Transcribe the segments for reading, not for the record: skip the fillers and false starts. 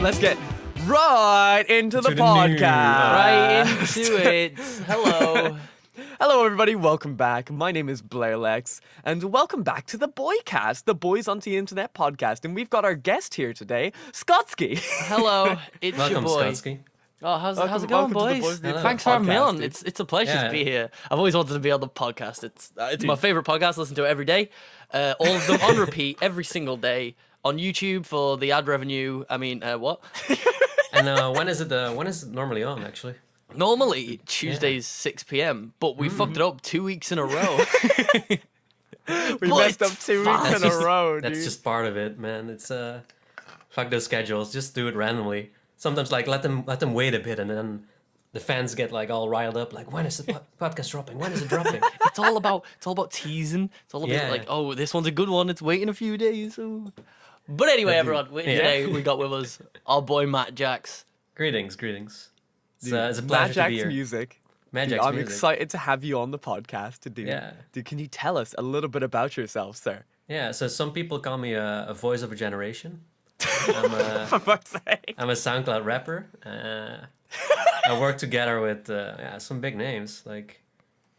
let's get right into the podcast. Right into it. Hello. Hello, everybody. Welcome back. My name is Blairlex, and welcome back to the Boicast, the Boys on the Internet podcast. And we've got our guest here today, Scottscy. Hello. It's Welcome, your boy. Scottscy. Oh, how's it going, welcome to the boys? Boys on the Internet Thanks for having me podcast, on. dude. It's a pleasure to be here. I've always wanted to be on the podcast. It's my favorite podcast. Listen to it every day. All of them on repeat every single day on YouTube for the ad revenue. I mean, what? And when is it normally on, actually? Normally Tuesdays 6 p.m. But we fucked it up 2 weeks in a row. We messed up 2 weeks in a row, dude. That's just part of it, man. It's fuck those schedules. Just do it randomly. Sometimes like let them wait a bit, and then the fans get like all riled up. Like, when is the podcast dropping? When is it dropping? It's all about teasing. It's all about like, oh, this one's a good one. It's waiting a few days. Oh. But anyway, everyone, today we got with us our boy Mattjax. Greetings. It's Dude, a pleasure to be Mattjax here. music. Mattjax Dude, I'm music. excited to have you on the podcast to do. Yeah. Dude, can you tell us a little bit about yourself, sir? Yeah, so some people call me a voice of a generation. For fuck's sake. I'm a SoundCloud rapper. I work together with some big names like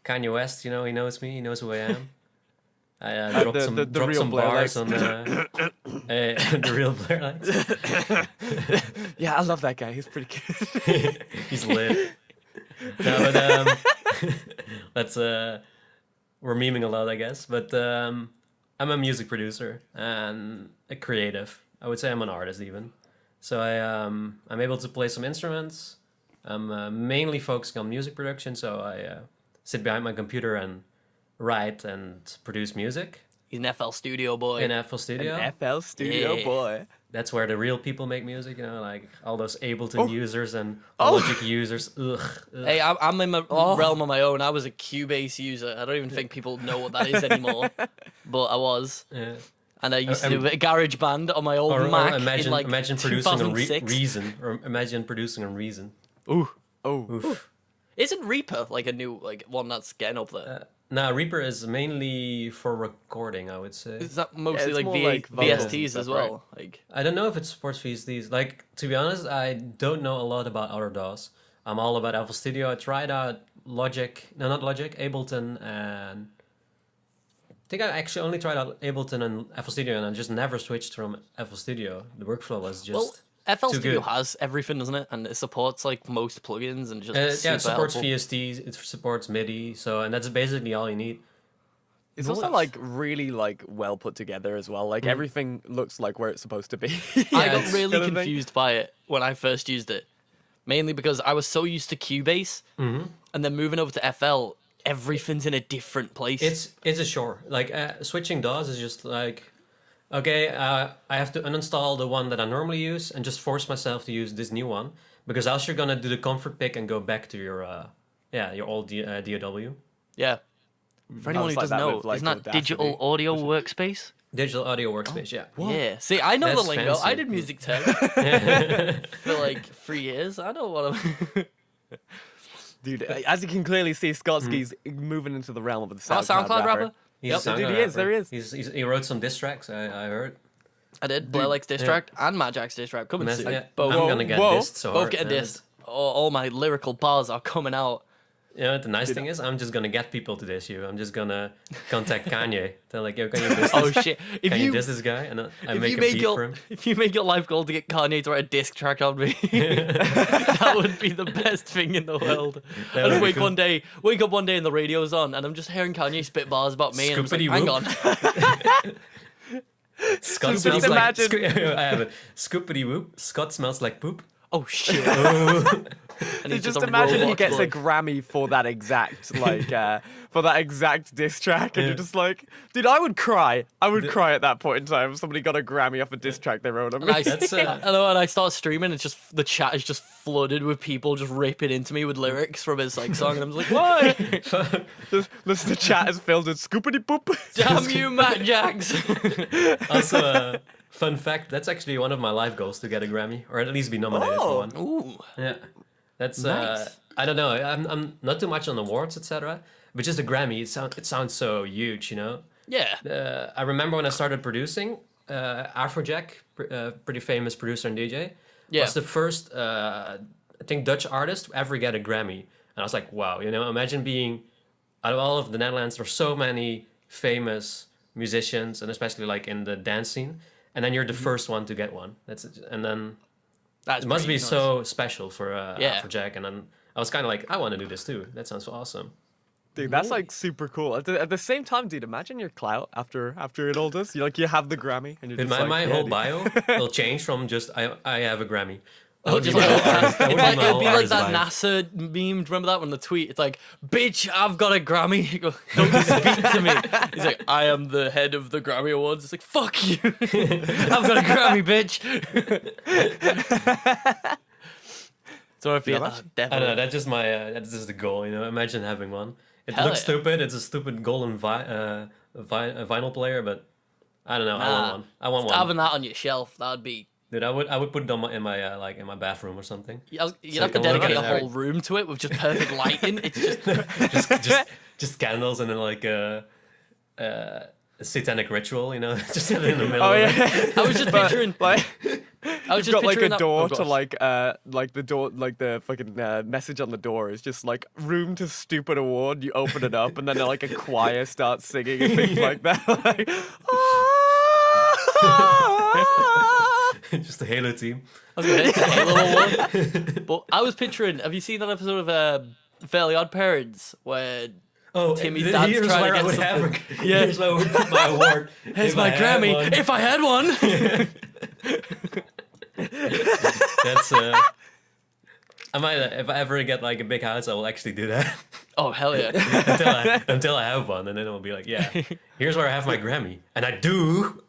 Kanye West. You know, he knows me. He knows who I am. I dropped the real some bars Blairlex. on the real Blairlex. Yeah, I love that guy. He's pretty good. He's lit. No, but that's we're memeing a lot, I guess. But I'm a music producer and a creative. I would say I'm an artist even. So I'm able to play some instruments. I'm mainly focusing on music production. So I sit behind my computer and write and produce music He's an FL Studio boy. in FL Studio. An FL Studio Yeah. boy. That's where the real people make music, you know, like all those Ableton users and Logic users. Ugh. Hey, I'm in my realm on my own. I was a Cubase user. I don't even think people know what that is anymore. But I was. Yeah. And I used to do a bit of GarageBand on my old Mac imagine, in like imagine producing a 2006. Reason, or imagine producing a Reason. Oh. Oof. Isn't Reaper like a new one that's getting up there? Now Reaper is mainly for recording, I would say. Is that mostly it's like, more like vocals and VSTs stuff, as well? Like, I don't know if it supports VSTs. Like, to be honest, I don't know a lot about other DAWs. I'm all about FL Studio. I tried out Ableton, and I think I actually only tried out Ableton and FL Studio, and I just never switched from FL Studio. The workflow was just FL too Studio good. has everything, doesn't it? And it supports like most plugins and just Yeah, it supports helpful. VSTs, it supports MIDI, and that's basically all you need. It's also like really like well put together as well. Like everything looks like where it's supposed to be. I got it's really kind of thing. confused by it when I first used it, mainly because I was so used to Cubase, and then moving over to FL, everything's in a different place. It's a chore. Like switching DAWs is just like, okay, I have to uninstall the one that I normally use and just force myself to use this new one, because else you're gonna do the comfort pick and go back to your old DAW. Yeah. For anyone was who like doesn't that know, with, like, isn't that Audacity. digital audio workspace? Digital audio workspace, yeah. Yeah. See, I know That's the lingo. fancy. I did music tech for like 3 years. I know what I'm... Dude, as you can clearly see, Scottsky's moving into the realm of the I'm a SoundCloud rapper. He's Yep. a SoundCloud Dude, he is, rapper. there he is. He wrote some diss tracks, I heard. I did. Blairlex diss track and Mattjax diss track. Coming soon. Yeah, Both, I'm gonna get Whoa. dissed so both hard. getting dissed. All my lyrical bars are coming out. You know what the nice thing is? I'm just gonna get people to diss you. I'm just gonna contact Kanye. Tell like, yo, can you diss this? Oh shit! If Can you you diss this guy? And I if make you a make beat your for him. if you make your life goal to get Kanye to write a diss track on me, that would be the best thing in the world. I would just be wake up one day and the radio's on, and I'm just hearing Kanye spit bars about me, and I'm just like, hang on. Scott Just smells like imagine- I have it. Scoopity whoop. Scott smells like poop. Oh shit! And he's Just a imagine he robot gets a bloke. Grammy for that exact diss track, and you're just like, dude, I would cry. I would cry at that point in time if somebody got a Grammy off a diss track they wrote on me. And I, That's, I know, and I start streaming. It's just the chat is just flooded with people just ripping into me with lyrics from his like song, and I'm just like, why? Listen, the chat is filled with scoopity poop. Damn you, Mattjax! Also, fun fact, that's actually one of my life goals, to get a Grammy, or at least be nominated for one. Ooh, Yeah, that's Nice. I don't know. I'm not too much on awards, etc. But just a Grammy, it sounds so huge, you know. yeah. I remember when I started producing, Afrojack, pretty famous producer and DJ, was the first, I think, Dutch artist to ever get a Grammy. And I was like, wow, imagine being, out of all of the Netherlands, there's so many famous musicians, and especially like in the dance scene, and then you're the first one to get one. And then it must be nice. So special for Jack. And then I was kind of like, I want to do this too. That sounds awesome. Dude, that's like super cool. At the same time, dude, imagine your clout after it all does. You have the Grammy, and you're just my whole bio will change from just I have a Grammy. It'll be like that NASA meme. Remember that when the tweet? It's like, "Bitch, I've got a Grammy." You go, "Don't speak to me." He's like, "I am the head of the Grammy Awards." It's like, "Fuck you! I've got a Grammy, bitch." So I feel definitely. I don't know. That's just that's just the goal. Imagine having one. It looks stupid. It's a stupid golden vinyl player, but I don't know. I want one. Having that on your shelf, that'd be. Dude, I would put them in my in my bathroom or something. You'd have to dedicate a whole room to it with just perfect lighting. It's just candles and then like a satanic ritual, just in the middle. Oh yeah, I was just picturing like. I was just got like a door to like the door, like the fucking message on the door is just like room to stupid award. You open it up and then like a choir starts singing and things like that. Like, just the Halo team. I was gonna hit the Halo award. But I was picturing. Have you seen that episode of Fairly Odd Parents where Timmy's dad's trying to get something? Here's where I would put my award. Here's my Grammy. If I had one. That's if I ever get like a big house, I will actually do that. Oh hell yeah! until I have one, and then I'll be like, yeah, here's where I have my Grammy, and I do.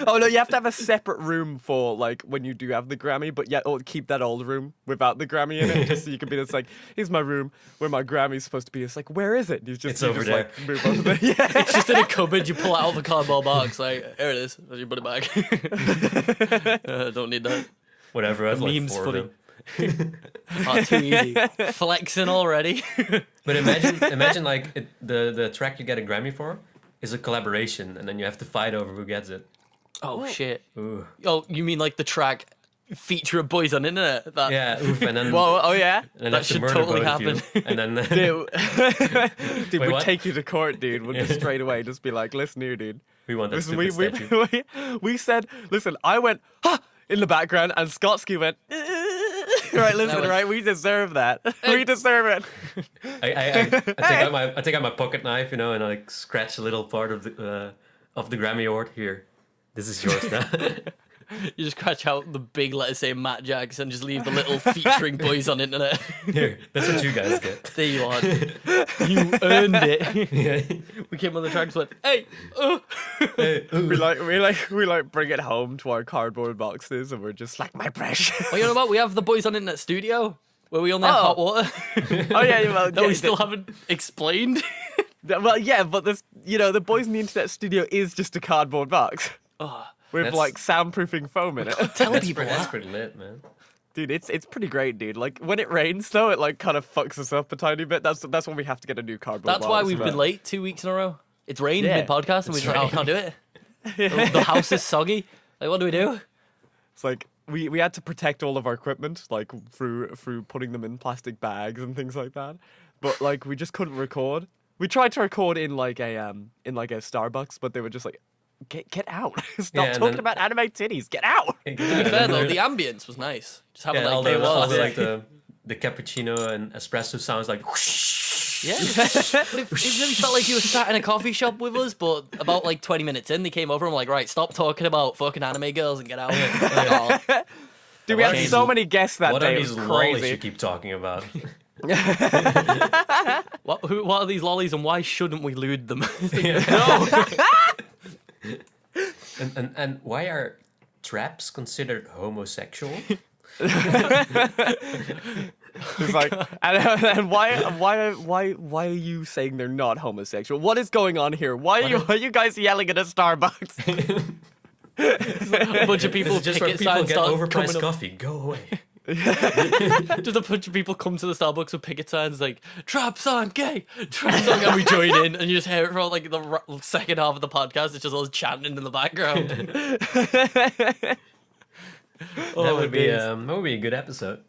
Oh no, you have to have a separate room for like when you do have the Grammy, but keep that old room without the Grammy in it, just so you can be just like, here's my room where my Grammy's supposed to be. It's like, where is it? It's over there. Like, move over there. Yeah. It's just in a cupboard. You pull it out of the cardboard box. Like, here it is. You put it back. Don't need that. Whatever. I've meme's like funny. Too easy. Flexing already. But imagine like the track you get a Grammy for is a collaboration, and then you have to fight over who gets it. Oh shit! Ooh. Oh, you mean like the track feature of Boys on Internet? Yeah, oof, and then well, oh yeah, and that should totally happen. And then dude, we'd take you to court, dude. We'll just straight away just be like, listen here, dude. We want that listen, stupid statue. we said, listen, I went in the background, and Scottscy went. Right, listen, right? We deserve that. We deserve it. I take out my pocket knife, and I like scratch a little part of the Grammy award. Here, this is yours now. You just scratch out the big letters saying Mattjax and just leave the little featuring Boys on Internet. Here, that's what you guys get. There you are. You earned it. Yeah. We came on the tracks and went, hey, hey, we like bring it home to our cardboard boxes, and we're just like, my precious. Well, you know what? We have the Boys on Internet studio where we only have hot water. Oh yeah, well, that we still haven't explained. Well, yeah, but this, the Boys on the Internet studio is just a cardboard box. Oh. With like soundproofing foam in it. Tell people that's pretty lit, man. Dude, it's pretty great, dude. Like when it rains though, it like kind of fucks us up a tiny bit. That's when we have to get a new cardboard box. That's why we've been late 2 weeks in a row. It's rained mid-podcast and we just can't do it. The house is soggy. Like, what do we do? It's like we had to protect all of our equipment, like through putting them in plastic bags and things like that. But like we just couldn't record. We tried to record in like a Starbucks, but they were just like, Get out. Stop talking about anime titties. Get out. To be fair though, the ambience was nice. Just having all the cappuccino and espresso sounds like whoosh. Yeah. It really felt like you were sat in a coffee shop with us, but about like 20 minutes in, they came over and were like, right, stop talking about fucking anime girls and get out. Dude, we had so many guests that what day. What are these lollies you keep talking about? What are these lollies and why shouldn't we lewd them? No. And why are traps considered homosexual? It's like, and why are you saying they're not homosexual? What is going on here? Why are you guys yelling at a Starbucks? A bunch of people just where people get overpriced coffee. Go away. Just a bunch of people come to the Starbucks with picket signs like "Trap song gay, trap song," and we join in, and you just hear it for like the second half of the podcast. It's just us chanting in the background. That would be days. that would be a good episode.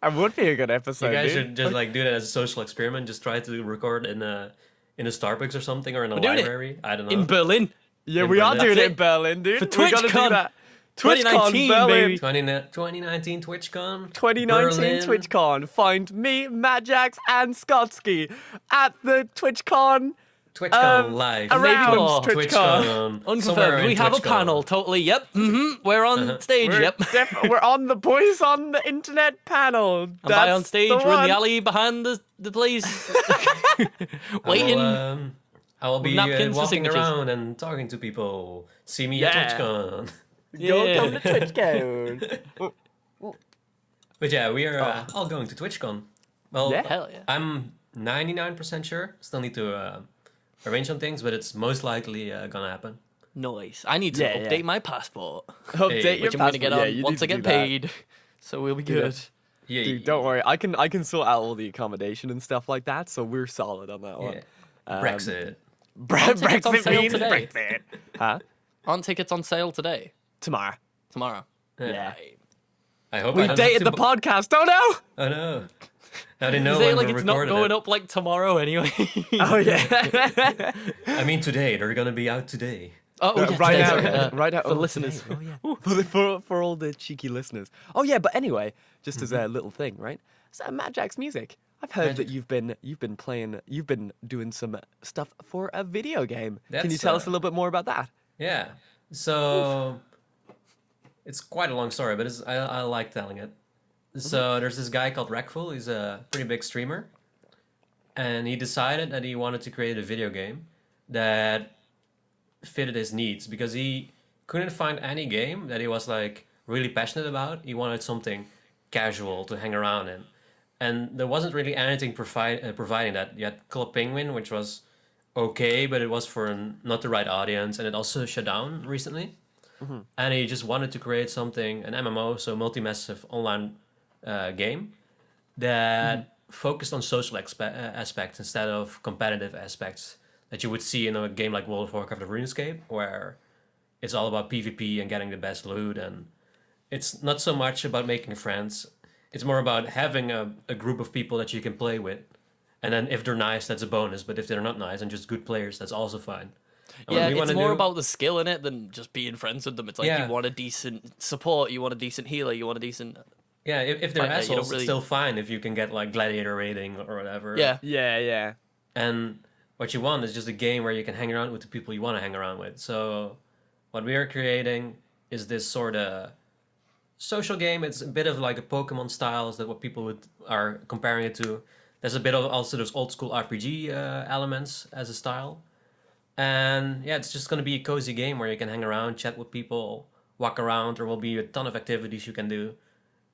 It would be a good You episode. guys dude. should just like do that as a social experiment. Just try to record in a Starbucks or something, or in a We're doing it. library. I don't know. In Berlin. Yeah, in we are Berlin. doing That's it in it. Berlin, dude. For We gotta do TwitchCon. that. 2019, Berlin. baby. 2019 TwitchCon. 2019 Berlin. TwitchCon. Find me, Mattjax, and Scottscy at the TwitchCon. TwitchCon live. around TwitchCon. TwitchCon. Somewhere Unconfirmed. in We have a TwitchCon. panel. Totally. Yep. We're on stage. We're, Yep. we're on the Boys on the Internet panel. I'm by on stage. The We're in one. the alley behind the place. Waiting. I will be napkins for walking signatures. around and talking to people. See me Yeah. at TwitchCon. Yeah. Come to TwitchCon. But yeah, we are all going to TwitchCon. Well, Yeah. Hell yeah. I'm 99% sure. Still need to arrange some things, but it's most likely gonna happen. Nice. I need to Yeah, yeah. update my passport, Update Hey, your which I'm going to get passport. on Yeah, you once need I to get do that. paid. So we'll be Do good. that. Yeah, Dude, don't worry. I can sort out all the accommodation and stuff like that, so we're solid on that one. Yeah. Brexit. Aren't tickets on Brexit sale means today? Brexit. Huh? Aren't tickets on sale today? Tomorrow. Tomorrow. Yeah. Right. I hope I We've don't dated the have to podcast. Oh no! Oh no. Now they know Is it when like we it's not recorded going it. up like tomorrow anyway? Oh yeah. I mean today. They're gonna be out today. Oh, yeah, right today, now, sorry, right now. for listeners. today. Oh yeah. For all the cheeky listeners. Oh yeah, but anyway, just as a little thing, right? So Mattjax music. I've heard that you've been doing some stuff for a video game. Can you That's, tell us a little bit more about that? Yeah. So it's quite a long story, but I like telling it. So there's this guy called Rackful. He's a pretty big streamer, and he decided that he wanted to create a video game that fitted his needs because he couldn't find any game that he was like really passionate about. He wanted something casual to hang around in, and there wasn't really anything providing that. You had Club Penguin, which was okay, but it was for not the right audience, and it also shut down recently. And he just wanted to create something, an MMO, so multi-massive online game that focused on social aspects instead of competitive aspects that you would see in a game like World of Warcraft or RuneScape, where it's all about PvP and getting the best loot, and it's not so much about making friends. It's more about having a group of people that you can play with. And then if they're nice, that's a bonus. But if they're not nice and just good players, that's also fine. And Yeah, what we it's wanna more do- about the skill in it than just being friends with them. It's like Yeah. you want a decent support, you want a decent healer, you want a decent... Yeah, if they're Fine, yeah, you don't assholes, really- it's still fine if you can get like gladiator rating or whatever. Yeah. Yeah. And what you want is just a game where you can hang around with the people you want to hang around with. So what we are creating is this sort of social game. It's a bit of like a Pokemon style, is that what people are comparing it to. There's a bit of also those old school RPG elements as a style. And yeah, it's just going to be a cozy game where you can hang around, chat with people, walk around. There will be a ton of activities you can do.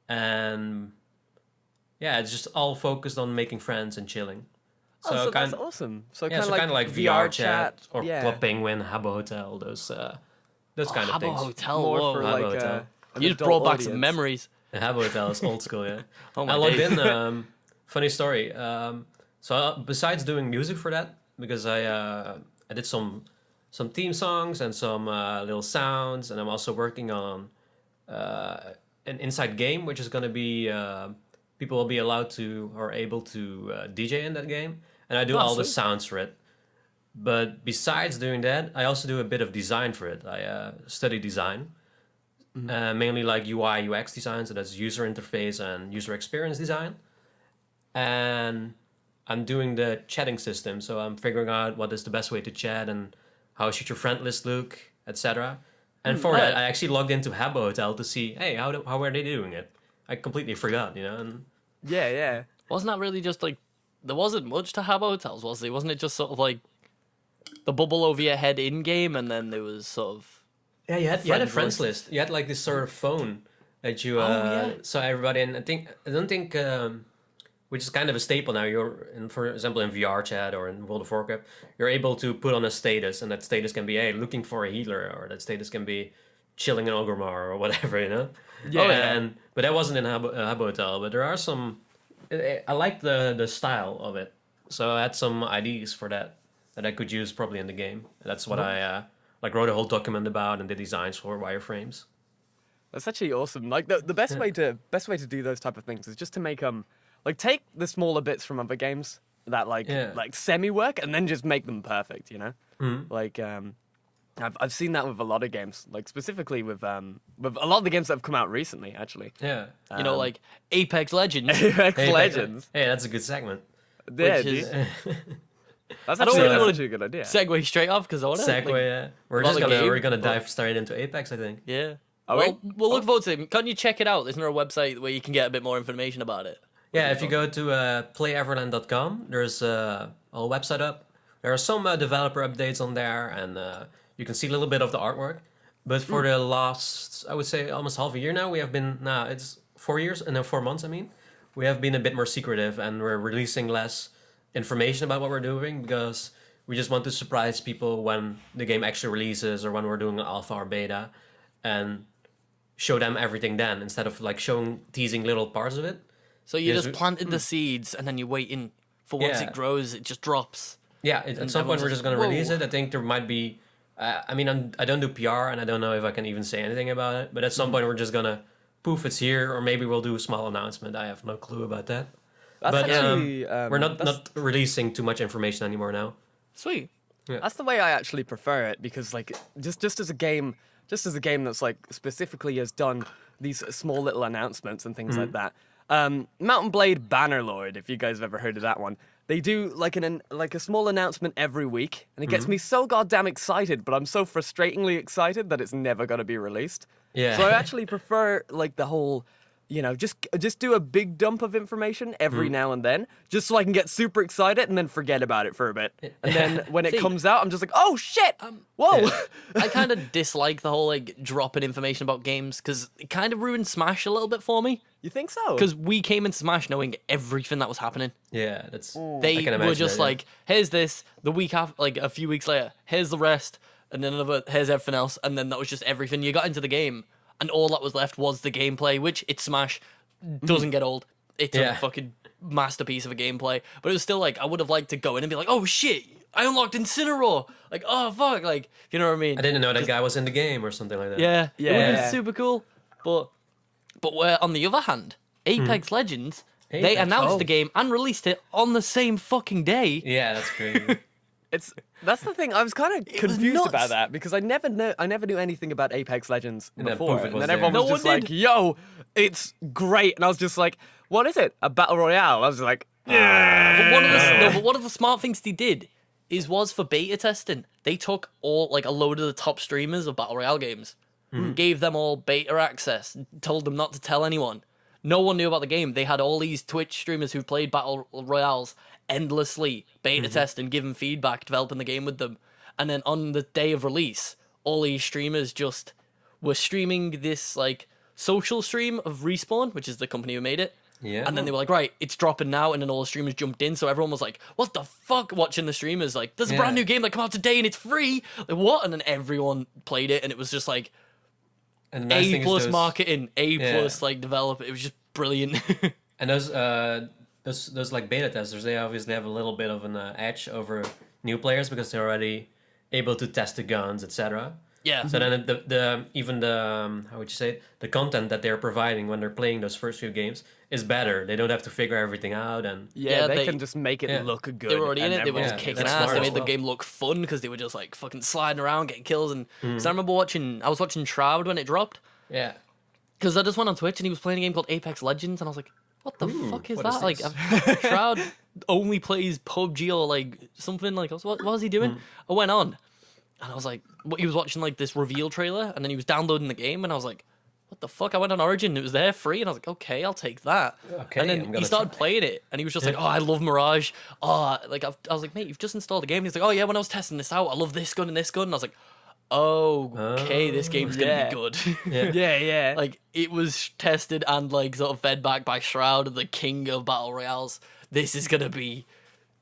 And yeah, it's just all focused on making friends and chilling. So that's awesome. So Yeah, kind so of like VR chat or yeah. Club Penguin, Habbo Hotel, those kind of Habbo things. Hotel, More whoa. for Habbo like Hotel. an You just adult brought back audience. some memories. The Habbo Hotel is old school, yeah. Oh my I logged days. in. Funny story. Besides doing music for that, because I did some theme songs and some little sounds, and I'm also working on an inside game, which is going to be people will be allowed to or able to DJ in that game, and I do all the sweet. sounds for it. But besides doing that, I also do a bit of design for it. I study design, mainly like UI UX design, so that's user interface and user experience design. And I'm doing the chatting system, so I'm figuring out what is the best way to chat and how should your friend list look, etc. And for that, I actually logged into Habbo Hotel to see, hey, how are they doing it? I completely forgot, you know. And Yeah. Wasn't that really just like... There wasn't much to Habbo Hotels, was there? Wasn't it just sort of like the bubble over your head in-game, and then there was sort of... yeah, you had a Friends friends list. list. You had like this sort of phone that you yeah. saw everybody, and I don't think which is kind of a staple now. For example, in VR chat or in World of Warcraft, you're able to put on a status, and that status can be, hey, looking for a healer, or that status can be chilling in Orgrimmar or whatever, you know. Yeah. But that wasn't in Habbo Hotel. But there are some. I like the style of it, so I had some ideas for that I could use probably in the game. That's what I like wrote a whole document about and did designs for wireframes. That's actually awesome. Like the best way to do those type of things is just to make like take the smaller bits from other games that like semi work and then just make them perfect. You know, like I've seen that with a lot of games, like specifically with a lot of the games that have come out recently. Actually, Yeah. You know, like Apex Legends. Apex Legends. Hey, that's a good segment. Yeah, Which is- dude. That's don't actually, really that's wanna actually a good idea. Segue straight off because I want to. Segue, Like, yeah. We're about just the gonna game, we're gonna but- dive straight into Apex, I think. yeah. Are well, we? we'll look forward to it. Can't you check it out? Isn't there a website where you can get a bit more information about it? Yeah, if you go to playeverland.com, there's a website up. There are some developer updates on there, and you can see a little bit of the artwork. But for the last, I would say, almost half a year now, we have been, it's 4 years, and then 4 months, I mean. We have been a bit more secretive, and we're releasing less information about what we're doing, because we just want to surprise people when the game actually releases, or when we're doing an alpha or beta, and show them everything then, instead of like teasing little parts of it. So you Yes, just planted the seeds and then you're waiting for once Yeah. it grows, it just drops. Yeah, at some point everyone's we're just, just going to release "Whoa." it. I think there might be... I mean, I don't do PR, and I don't know if I can even say anything about it. But at some point we're just going to... Poof, it's here. Or maybe we'll do a small announcement. I have no clue about that. That's But actually, we're not releasing too much information anymore now. Sweet. That's the way I actually prefer it, because like just as a game that's like specifically has done these small little announcements and things like that. Mountain Blade Bannerlord, if you guys have ever heard of that one, they do like a small announcement every week, and it gets me so goddamn excited, but I'm so frustratingly excited that it's never going to be released. Yeah. So I actually prefer like the whole, you know, just do a big dump of information every now and then, just so I can get super excited and then forget about it for a bit. And then when it See, comes out, I'm just like, oh shit! Whoa! I kind of dislike the whole like dropping information about games because it kind of ruined Smash a little bit for me. You think so? Because we came into Smash knowing everything that was happening. Yeah, that's... They I can were imagine just that, yeah. like, here's this, the week after, like a few weeks later, here's the rest, and then here's everything else, and then that was just everything. You got into the game, and all that was left was the gameplay, which it's Smash, doesn't get old. It's Yeah. a fucking masterpiece of a gameplay. But it was still like, I would have liked to go in and be like, oh shit, I unlocked Incineroar. Like, oh fuck, like, you know what I mean? I didn't know that guy was in the game or something like that. Yeah, it Yeah. was super cool. But where on the other hand, Apex Legends, they Apex, announced oh. the game and released it on the same fucking day. Yeah, that's crazy. That's the thing. I was kind of was confused nuts. about that, because I never knew anything about Apex Legends And then before, poof, it and was then there. everyone No was just one like, did. "Yo, it's great," and I was just like, "What is it? A battle royale?" I was like, But one of the smart things they did was for beta testing. They took all like a load of the top streamers of battle royale games, gave them all beta access, told them not to tell anyone. No one knew about the game. They had all these Twitch streamers who played battle royales endlessly, beta testing, giving feedback, developing the game with them. And then on the day of release, all these streamers just were streaming this like social stream of Respawn, which is the company who made it. Yeah. And then they were like, right, it's dropping now. And then all the streamers jumped in. So everyone was like, what the fuck? Watching the streamers, like, there's a brand Yeah. new game that come out today and it's free. Like, what? And then everyone played it. And it was just like And the nice A thing is plus those- marketing, A Yeah. plus like develop. It was just brilliant. And those like beta testers, they obviously have a little bit of an edge over new players because they're already able to test the guns, etc. Yeah. So then the how would you say it? The content that they're providing when they're playing those first few games is better. They don't have to figure everything out, and yeah, they they- can just make it Yeah. look good. They were already in and it. They were just Yeah, kicking that's ass. smart They as made the well. game look fun because they were just like fucking sliding around, getting kills. And 'cause I remember I was watching Shroud when it dropped. yeah. Because I just went on Twitch and he was playing a game called Apex Legends, and I was like, "What the Ooh, fuck is what that?" is Like, this? Shroud only plays PUBG or like something. Like, what was he doing? I went on, and I was like, he was watching like this reveal trailer, and then he was downloading the game, and I was like, "What the fuck?" I went on Origin, and it was there free, and I was like, "Okay, I'll take that." Okay, and I'm then he gonna started try. playing it, and he was just like, "Oh, I love Mirage." Oh, like I was like, "Mate, you've just installed the game." And he's like, "Oh yeah, when I was testing this out, I love this gun and this gun." And I was like, "Oh, okay, this game's gonna Yeah. be good." yeah. Like it was tested and like sort of fed back by Shroud, the king of battle royales. This is gonna be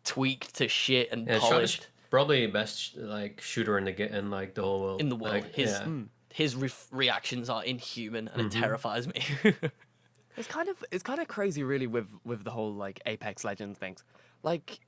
tweaked to shit and Yeah, Shroud is polished probably best like shooter in like the whole world. in the world. Like, His yeah. his reactions are inhuman, and it terrifies me. It's kind of crazy, really, with the whole like Apex Legends things. Like,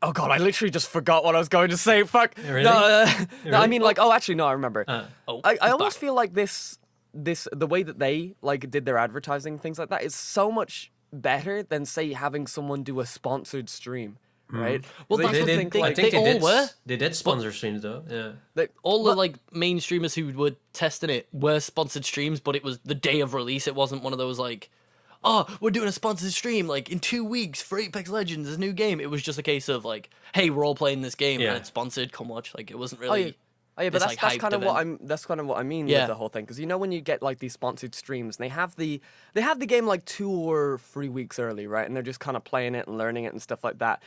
oh god, I literally just forgot what I was going to say. Fuck. Really? No, no, I Really? mean like, oh, actually, no, I remember. Oh, I he's almost back. feel like this the way that they like did their advertising, things like that, is so much better than say having someone do a sponsored stream, right? Well, They that's used to what think, they- like, they all were. They did sponsor streams though. Yeah. All the like main streamers who were testing it were sponsored streams, but it was the day of release. It wasn't one of those like, oh, we're doing a sponsored stream like in 2 weeks for Apex Legends, this new game. It was just a case of like, hey, we're all playing this game and it's sponsored. Come watch. Like it wasn't really. Oh yeah, but this, that's like, kind of hyped what I mean Yeah. with the whole thing, because you know when you get like these sponsored streams, and they have the game like 2 or 3 weeks early, right? And they're just kind of playing it and learning it and stuff like that.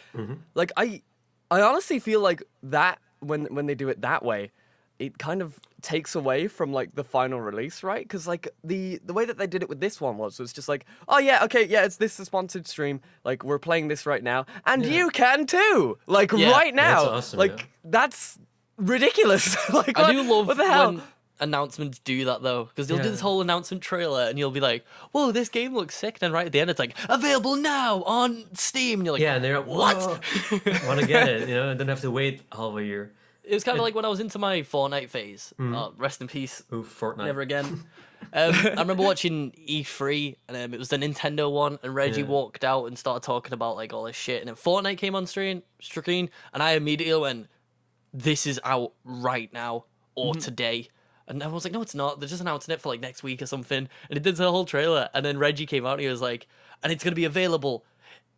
Like I honestly feel like that when they do it that way, it kind of takes away from like the final release, right? Because like the way that they did it with this one was just like, oh yeah, okay, yeah, it's a sponsored stream, like we're playing this right now, and you can too, like right now. That's awesome, like that's ridiculous. Like I do love what the hell? when announcements do that though, because they'll do this whole announcement trailer, and you'll be like, "Whoa, this game looks sick!" And then right at the end, it's like available now on Steam, and you're like, Yeah, and they're like, what? Want to get it? You know, and don't have to wait half a year. It was kind of like when I was into my Fortnite phase. Rest in peace. Ooh, Fortnite. Never again. I remember watching E3, and it was the Nintendo one, and Reggie walked out and started talking about like all this shit, and then Fortnite came on screen, and I immediately went, "This is out right now or today." And I was like, "No, it's not. They're just announcing it for like next week or something." And it did the whole trailer, and then Reggie came out and he was like, "And it's gonna be available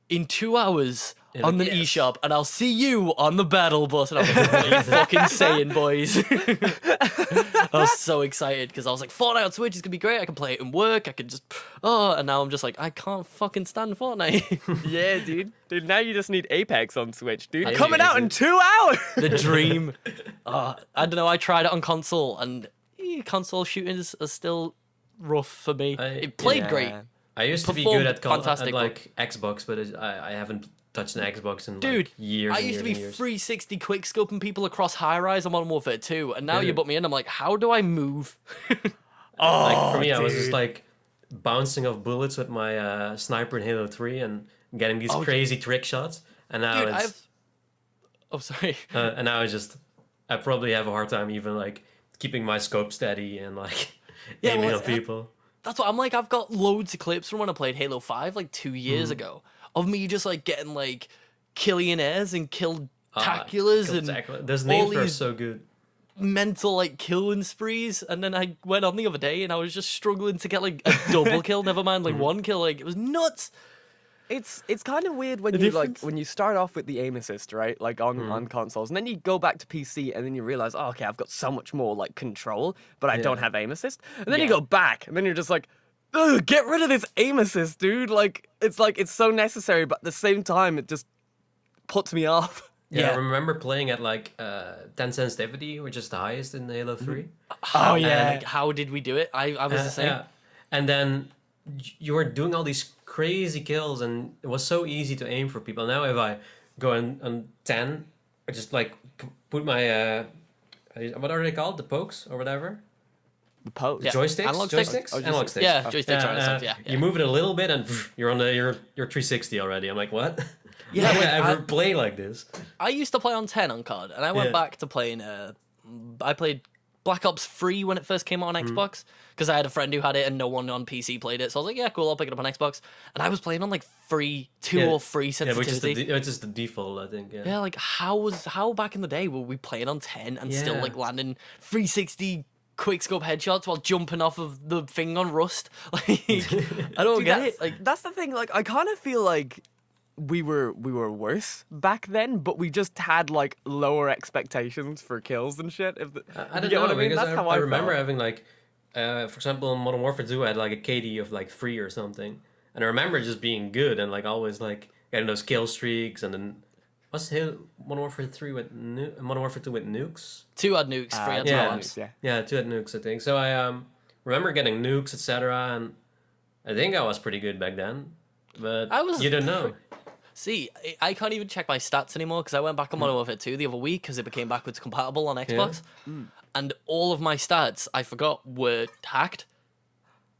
in 2 hours." On the eShop, and I'll see you on the battle bus. And I was like, what are you fucking saying, boys? I was so excited because I was like, Fortnite on Switch is gonna be great. I can play it in work. I can just, and now I'm just like, I can't fucking stand Fortnite. Yeah, dude. Now you just need Apex on Switch, dude. I Coming see, out I in see. 2 hours. The dream. I don't know. I tried it on console, and console shootings are still rough for me. It played great. I used to be Performed good at fantastic, like Xbox, but I haven't touched an Xbox in Dude, like years. I and used to years be and years. 360 quick scoping people across high rise on Modern Warfare 2, and now you put me in. I'm like, how do I move? Like for me, I was dude. just like bouncing off bullets with my sniper in Halo 3 and getting these crazy trick shots. And now Dude, it's Oh, sorry. and now I probably have a hard time even like keeping my scope steady and like aiming well, on people. That's what I'm like. I've got loads of clips from when I played Halo 5 like 2 years ago of me just like getting like killionaires and kill-taculars and Those all names are these so good. mental like killing sprees. And then I went on the other day and I was just struggling to get like a double kill, never mind like one kill. Like it was nuts. It's kind of weird when The you difference- when you start off with the aim assist, right? Like on consoles, and then you go back to PC, and then you realize, oh, okay, I've got so much more like control, but I don't have aim assist. And then you go back, and then you're just like, ugh, get rid of this aim assist, dude. Like it's so necessary, but at the same time, it just puts me off. Yeah, Yeah. I remember playing at like 10 sensitivity, which is the highest in Halo 3. How, yeah. Like, how did we do it? I was the same. Yeah. And then you were doing all these crazy kills, and it was so easy to aim for people. Now if I go on 10, I just like put my what are they called? The pokes or whatever? The pose. Yeah. Joysticks? Analog sticks? Joysticks? Oh, Analog sticks. Yeah, joysticks are analog sticks, yeah. You move it a little bit and you're on you're 360 already. I'm like, what? Yeah, How would like, I ever play like this? I used to play on 10 on COD, and I went Yeah. back to playing. I played Black Ops 3 when it first came out on Xbox, because I had a friend who had it and no one on PC played it. So I was like, yeah, cool, I'll pick it up on Xbox. And I was playing on like 2 or 3 Yeah, which is sensitivity. which is the default, I think. Yeah. Yeah, like how back in the day were we playing on 10 and still Yeah. like landing 360 quickscope headshots while jumping off of the thing on Rust? Like, I don't Dude, get that's, it. Like, that's the thing. Like, I kind of feel like we were worse back then, but we just had like lower expectations for kills and shit. If I you don't get know, what I mean? because That's how I I remember felt. having like, for example, in Modern Warfare 2, I had like a KD of like 3 or something, and I remember just being good and like always like getting those kill streaks, and then what's Modern Warfare 3 with Modern Warfare 2 with nukes? 2 had nukes, 3 had yeah. bombs. Yeah. Yeah, 2 had nukes, I think. So I remember getting nukes, etc., and I think I was pretty good back then, but I was you don't know. See, I can't even check my stats anymore because I went back on Modern Warfare 2 the other week because it became backwards compatible on Xbox. And all of my stats, I forgot, were hacked.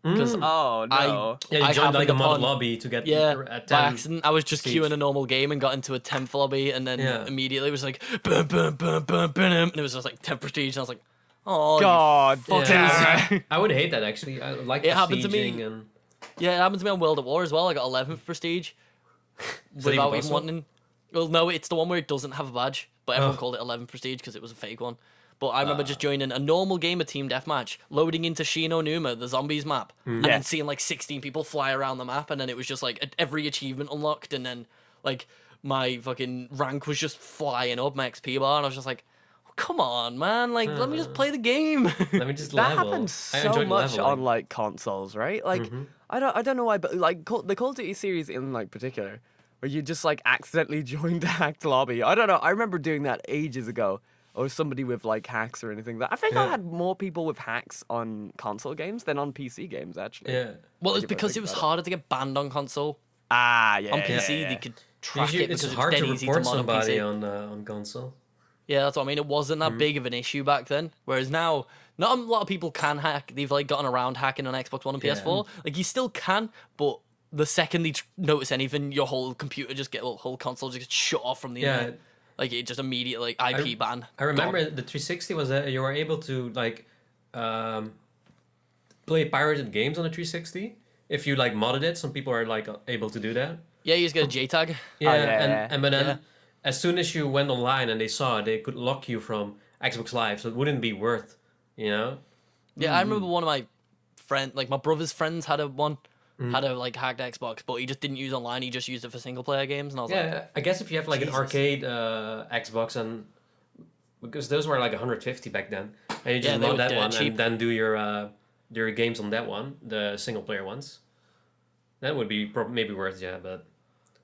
Because Oh no. Yeah, you I joined like a happened modded upon- lobby to get Yeah, at by 10. accident. I was just siege. queuing a normal game and got into a 10th lobby, and then Yeah. immediately it was like, boom, boom, boom, boom, boom, and it was just like 10 prestige, and I was like, Oh, God fuckers. damn it. I would hate that actually. I like It happened to me. besieging and Yeah, it happened to me on World at War as well. I got 11th prestige that even without even possible? wanting. Well, no, it's the one where it doesn't have a badge, but everyone called it 11th prestige because it was a fake one. But I remember just joining a normal game of Team Deathmatch, loading into Shino Numa, the zombies map, and then seeing like 16 people fly around the map, and then it was just like every achievement unlocked, and then like my fucking rank was just flying up, my XP bar, and I was just like, oh, come on, man, like let me just play the game. let me just That level. happens I so enjoyed much leveling. on like consoles, right? Like I don't know why, but like the Call of Duty series in like particular, where you just like accidentally joined the hacked lobby. I don't know. I remember doing that ages ago. Or somebody with like hacks or anything. I think I had more people with hacks on console games than on PC games actually. Yeah. Well, it's If I because think it was about it. harder to get banned on console. Ah, yeah. On PC, yeah. they could track Usually it it's because hard it's to dead easy to report mod on somebody PC. on console. Yeah, that's what I mean. It wasn't that big of an issue back then. Whereas now, not a lot of people can hack. They've like gotten around hacking on Xbox One and PS4. Like you still can, but the second they notice anything, your whole computer whole console just gets shut off from the internet. Like it just immediately like IP ban. I remember Gone. the 360 was that you were able to like play pirated games on the 360 if you like modded it. Some people are like able to do that. Yeah, you just get a JTAG. yeah. And but then Yeah. as soon as you went online and they saw it, they could lock you from Xbox Live, so it wouldn't be worth, you know. Yeah, I remember one of my my brother's friends had had a like hacked Xbox, but he just didn't use online. He just used it for single player games, and I was like, Yeah, I guess if you have like Jesus. an arcade Xbox and because those were like 150 back then, and you just Yeah, they mod were that dirt one cheap. and then do your games on that one, the single player ones. That would be maybe worth but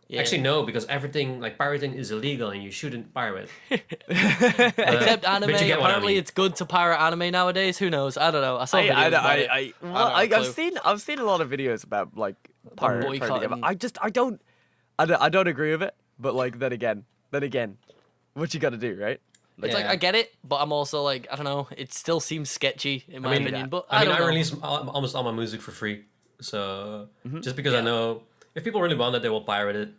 yeah. actually no, because everything like pirating is illegal and you shouldn't pirate. Except anime. but you get what I Apparently, mean. it's good to pirate anime nowadays. Who knows? I don't know. I saw videos about it. I don't have a clue. I've seen a lot of videos about like pirating. boycotting. I don't agree with it. But like then again, what you got to do, right? It's like Yeah. I get it, but I'm also like I don't know. It still seems sketchy in my opinion. But I don't know. release almost all my music for free, so just because I know if people really want it, they will pirate it.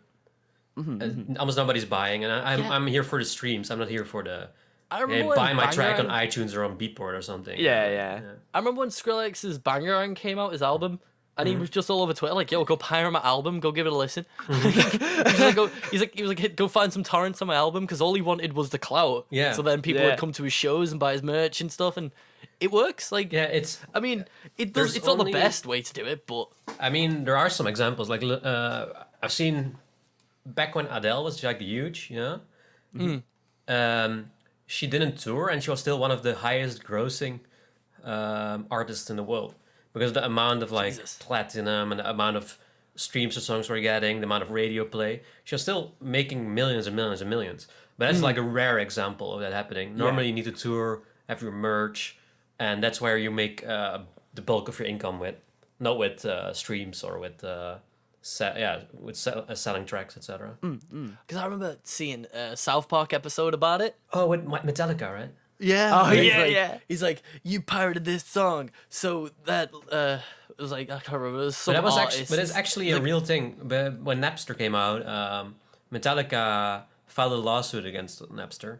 Almost nobody's buying, and I'm here for the streams. I'm not here for the I remember when buy my track on Bangarang- iTunes or on Beatport or something. Yeah. I remember when Skrillex's Bangarang came out, his album, and he was just all over Twitter like, "Yo, go pirate my album, go give it a listen." He was like, "Go find some torrents on my album," because all he wanted was the clout. Yeah. So then people Yeah. would come to his shows and buy his merch and stuff, and it works. Like, Yeah, it's. I mean, it There's does. It's not the only- best way to do it, but I mean, there are some examples. Like I've seen back when Adele was like huge, you know. She didn't tour, and she was still one of the highest grossing artists in the world because the amount of like Jesus. platinum and the amount of streams her songs were getting, the amount of radio play. She was still making millions and millions and millions. But that's like a rare example of that happening. Normally, you need to tour, have your merch, and that's where you make the bulk of your income with, not with streams or with selling tracks, etc. because I remember seeing a South Park episode about it. Oh, with Metallica, right? Yeah. Oh, He's yeah, like- yeah. He's like, you pirated this song, so that it was like I can't remember. It was some But that was artist. actually, but it's actually a real thing. But when Napster came out, Metallica filed a lawsuit against Napster.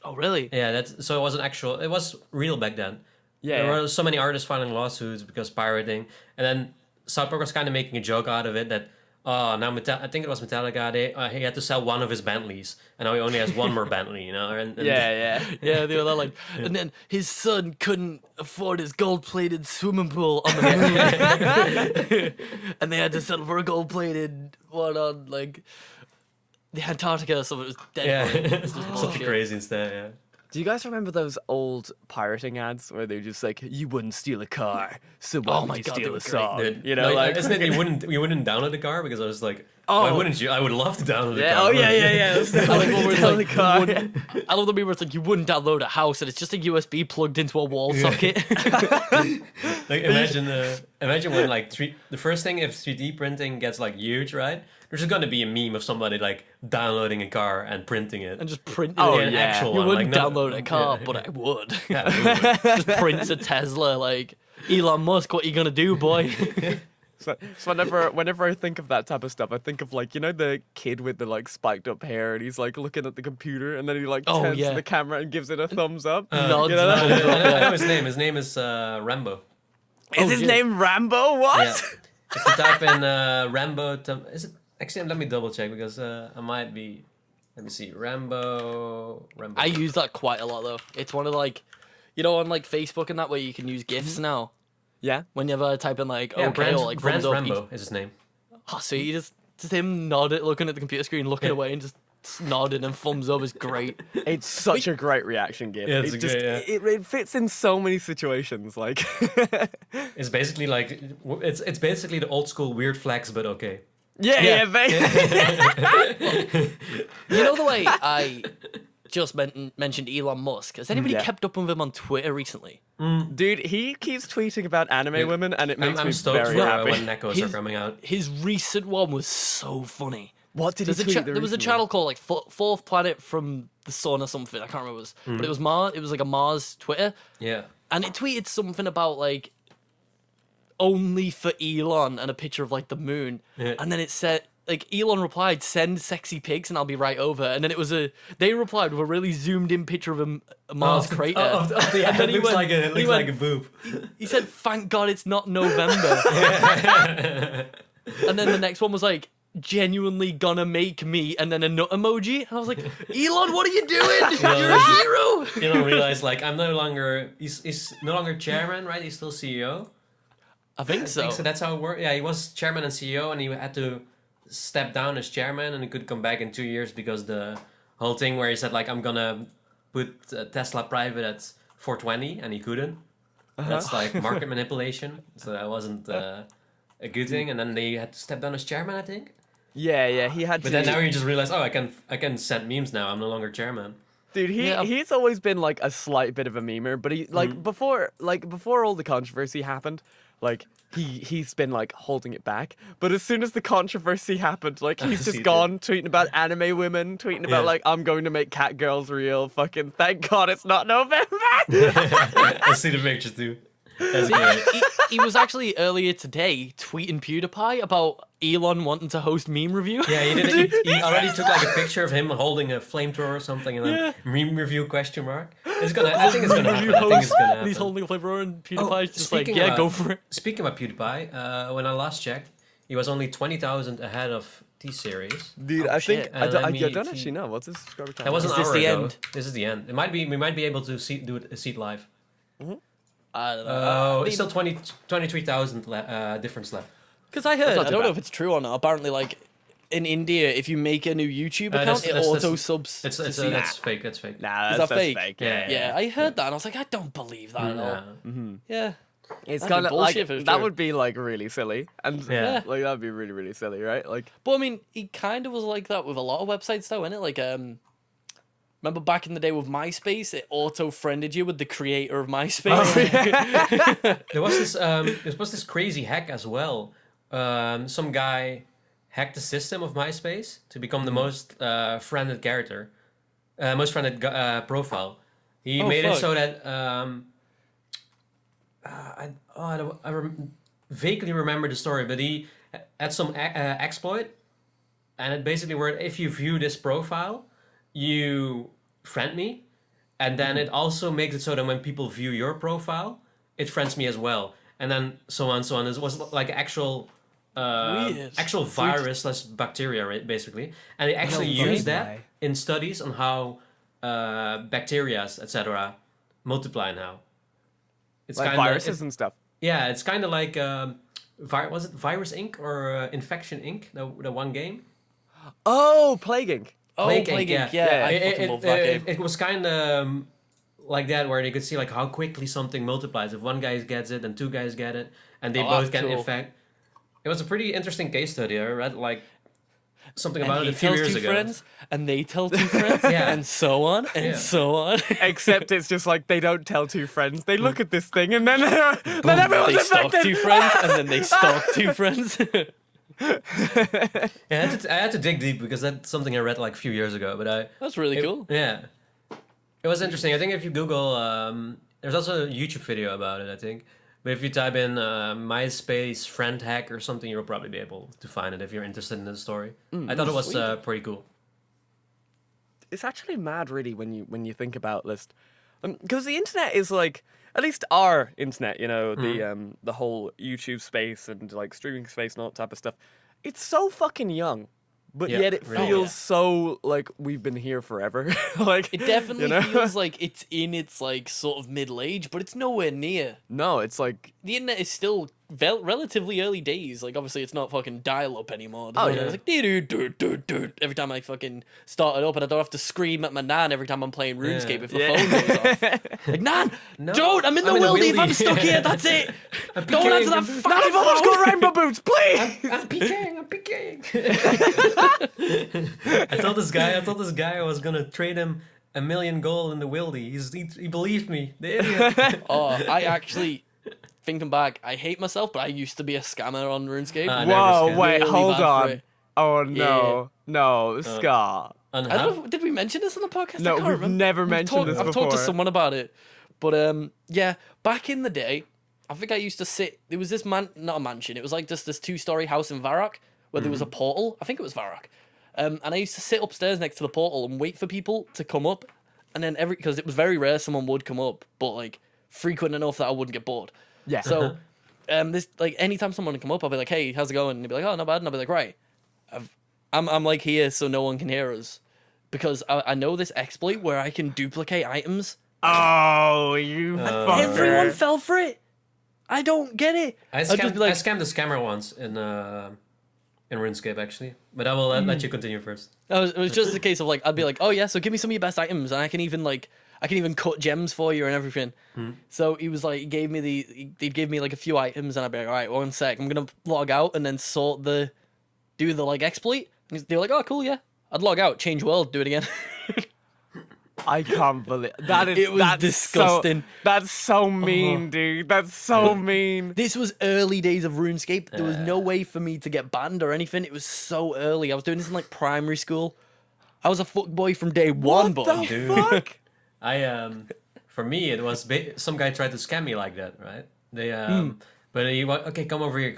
Oh really? Yeah, so it wasn't actual. It was real back then. Yeah, there yeah. were so many artists filing lawsuits because pirating, and then South Park was kind of making a joke out of it that now I think it was Metallica. He had to sell one of his Bentleys, and now he only has one more Bentley. You know, and Yeah. Yeah, they were like, and then his son couldn't afford his gold-plated swimming pool on the moon, and they had to settle for a gold-plated one on like the Antarctica, so it was dead. yeah, for him. It was just something bullshit. crazy instead. Yeah. Do you guys remember those old pirating ads where they're just like, "You wouldn't steal a car, so why Oh would my you God, they steal were a great. song?" Dude, You know, no, like isn't it you wouldn't download the car because I was like, Oh. why wouldn't you? I would love to download the yeah, car. oh yeah. I like when we're Steal like, the car. you wouldn't- I love the meme where it's like you wouldn't download a house and it's just a USB plugged into a wall socket. Like imagine when like the first thing if 3D printing gets like huge, right? There's just gonna be a meme of somebody like downloading a car and printing it. and just print it. Oh, An yeah. actual You one. wouldn't like, not- download a car, yeah, but I would. yeah, we would. Just prints a Tesla like Elon Musk, what you gonna do, boy? So whenever I think of that type of stuff, I think of like, you know, the kid with the like spiked up hair, and he's like looking at the computer, and then he like turns to the camera and gives it a thumbs up. Nods. You know that? I know his name. His name is Rambo. Is his name Rambo? What? Yeah. If you type in Rambo, is it? Actually, let me double check because I might be. Let me see. Rambo. I use that quite a lot though. It's one of the, like, you know, on like Facebook and that where you can use GIFs now. Yeah. Whenever type in like Yeah, okay or like Brand thumbs up, Rambo is his name. Oh, so you just him nodding, looking at the computer screen, looking away, and just nodding and thumbs up is great. It's such a great reaction GIF. Yeah, It fits in so many situations. Like, It's basically like it's basically the old school weird flex, but okay. yeah, baby. You know the way I just mentioned Elon Musk. Has anybody kept up with him on Twitter recently? Dude, he keeps tweeting about anime women, and it makes I'm me stoked very for happy. when Neckos are coming out. His recent one was so funny. What did he tweet? There was a channel called like Fourth Planet from the Sun or something. I can't remember what it was, but it was Mars. It was like a Mars Twitter, Yeah. and it tweeted something about like only for Elon and a picture of like the moon, and then it said like Elon replied, "Send sexy pics and I'll be right over." And then they replied with a really zoomed in picture of a Mars crater. And then he looks like a boob. He said, "Thank God it's not November." And then the next one was like, "Genuinely gonna make me," and then a nut emoji. And I was like, Elon, what are you doing? You're a hero. You don't realize like I'm no longer he's no longer chairman, right? He's still CEO. I think so. So that's how it worked. Yeah, he was chairman and CEO, and he had to step down as chairman, and he could come back in 2 years because the whole thing where he said like I'm gonna put Tesla private at 420, and he couldn't. That's like market manipulation. So that wasn't a good thing. And then they had to step down as chairman, I think. Yeah, he had But to. then now you just realize, oh, I can send memes now. I'm no longer chairman. Dude, he's always been like a slight bit of a memer, but he like before all the controversy happened, like he's been like holding it back. But as soon as the controversy happened, like he's just gone tweeting about anime women, tweeting about like I'm going to make cat girls real. Fucking thank God it's not November. I see the pictures too. That's great. He was actually earlier today tweeting PewDiePie about Elon wanting to host meme review. Yeah, he did. He already took like a picture of him holding a flamethrower or something, and then meme review question mark. It's gonna. I think it's gonna happen. I think it's gonna happen. And he's holding a flamethrower, and PewDiePie's just like, speaking yeah, about- go for it. Speaking about PewDiePie, when I last checked, he was only 20,000 ahead of T-Series. Dude, I think shit. I don't Let me actually know what's his subscriber count. That was an Is this hour the ago. end? This is the end. It might be. We might be able to do it live. I don't know. Oh, it's still 23,000 difference left. Because I heard, not I too don't know bad. if it's true or not. Apparently, like in India, if you make a new YouTube account, that's- it that's- auto subs. That's to see- that's fake. That's fake. Nah, Is that's that fake? Yeah. Yeah, I heard that, and I was like, I don't believe that at all. Yeah. It's That'd be kind of like bullshit if it was that true. would be like really silly, and Yeah. like that'd be really really silly, right? Like But I mean, he kind of was like that with a lot of websites, though, innit? Like, remember back in the day with MySpace, it auto-friended you with the creator of MySpace. There was this crazy hack as well. Some guy hacked the system of MySpace to become the most friended character, most friended profile. He made it so that vaguely remember the story, but he had some exploit, and it basically worked. If you view this profile, you friend me, and then it also makes it so that when people view your profile, it friends me as well, and then so on, so on. It was like actual Weird. actual virus slash bacteria, right, basically, and they actually use that in studies on how bacteria, etc., multiply now. It's like kinda, viruses and stuff. yeah, it's kind of like was it Virus Inc. or Infection Inc. The one game. Oh, Plague Inc. Oh, Plague Inc., Plague Inc. yeah. Yeah, I fucking love that game. It was kind of like that, where they could see like how quickly something multiplies. If one guy gets it, and two guys get it, and they both that's get cool. infect. It was a pretty interesting case study. I read like something about And it he a few tells years two ago. friends, and they tell two friends, Yeah. and so on, and Yeah. so on. Except it's just like they don't tell two friends. They look at this thing and then everyone's They stalk affected. two friends, and then they stalk two friends. Yeah, I had to dig deep because that's something I read like a few years ago. But That's really cool. Yeah, it was interesting. I think if you Google, there's also a YouTube video about it. I think But if you type in MySpace friend hack or something, you'll probably be able to find it if you're interested in the story. I thought it was pretty cool. It's actually mad, really, when you think about this, because the internet is like, at least our internet, you know, the whole YouTube space and like streaming space and all that type of stuff. It's so fucking young, but yet it feels so like we've been here forever. Like it definitely feels like it's in its like sort of middle age, but it's nowhere near. No, it's like the internet is still relatively early days. Like obviously it's not fucking dial up anymore. It's like every time I fucking start it up, and I don't have to scream at my nan every time I'm playing RuneScape if the phone goes off. Like, Nan, don't! I'm in the wildy. If I'm stuck here, that's it. Don't answer that fucking phone. Let's go rainbow boots, please. I'm PKing. I told this guy I was gonna trade him 1 million gold in the wildy. He believed me. The idiot. I actually. Thinking back, I hate myself, but I used to be a scammer on RuneScape. Whoa, wait, really hold on. Oh no, no, Scott. I don't know, did we mention this on the podcast? No, we've never mentioned this before. I've talked to someone about it, but yeah, back in the day, I think I used to sit. There was this not a mansion. It was like just this 2-story house in Varrock where there was a portal. I think it was Varrock, and I used to sit upstairs next to the portal and wait for people to come up, and then because it was very rare someone would come up, but like frequent enough that I wouldn't get bored. Yeah. So, this like anytime someone would come up, I'll be like, "Hey, how's it going?" And they'd be like, "Oh, not bad." And I'll be like, "Right, I'm like here so no one can hear us, because I know this exploit where I can duplicate items." Oh, you fucker! Everyone fell for it. I don't get it. I scammed the scammer once in RuneScape actually, but I will let you continue first. It was just a case of like I'd be like, "Oh yeah, so give me some of your best items, and I can even cut gems for you and everything." So he was like, he'd give me like a few items, and I'd be like, all right, 1 sec, I'm gonna log out and then do the like exploit. And they were like, oh cool, yeah. I'd log out, change world, do it again. I can't believe that. That's disgusting. That's so mean, dude. That's so mean. This was early days of RuneScape. There was no way for me to get banned or anything. It was so early. I was doing this in like primary school. I was a fuckboy from day one, What boy. the fuck? For me, it was some guy tried to scam me like that, right? But he went, okay, come over here.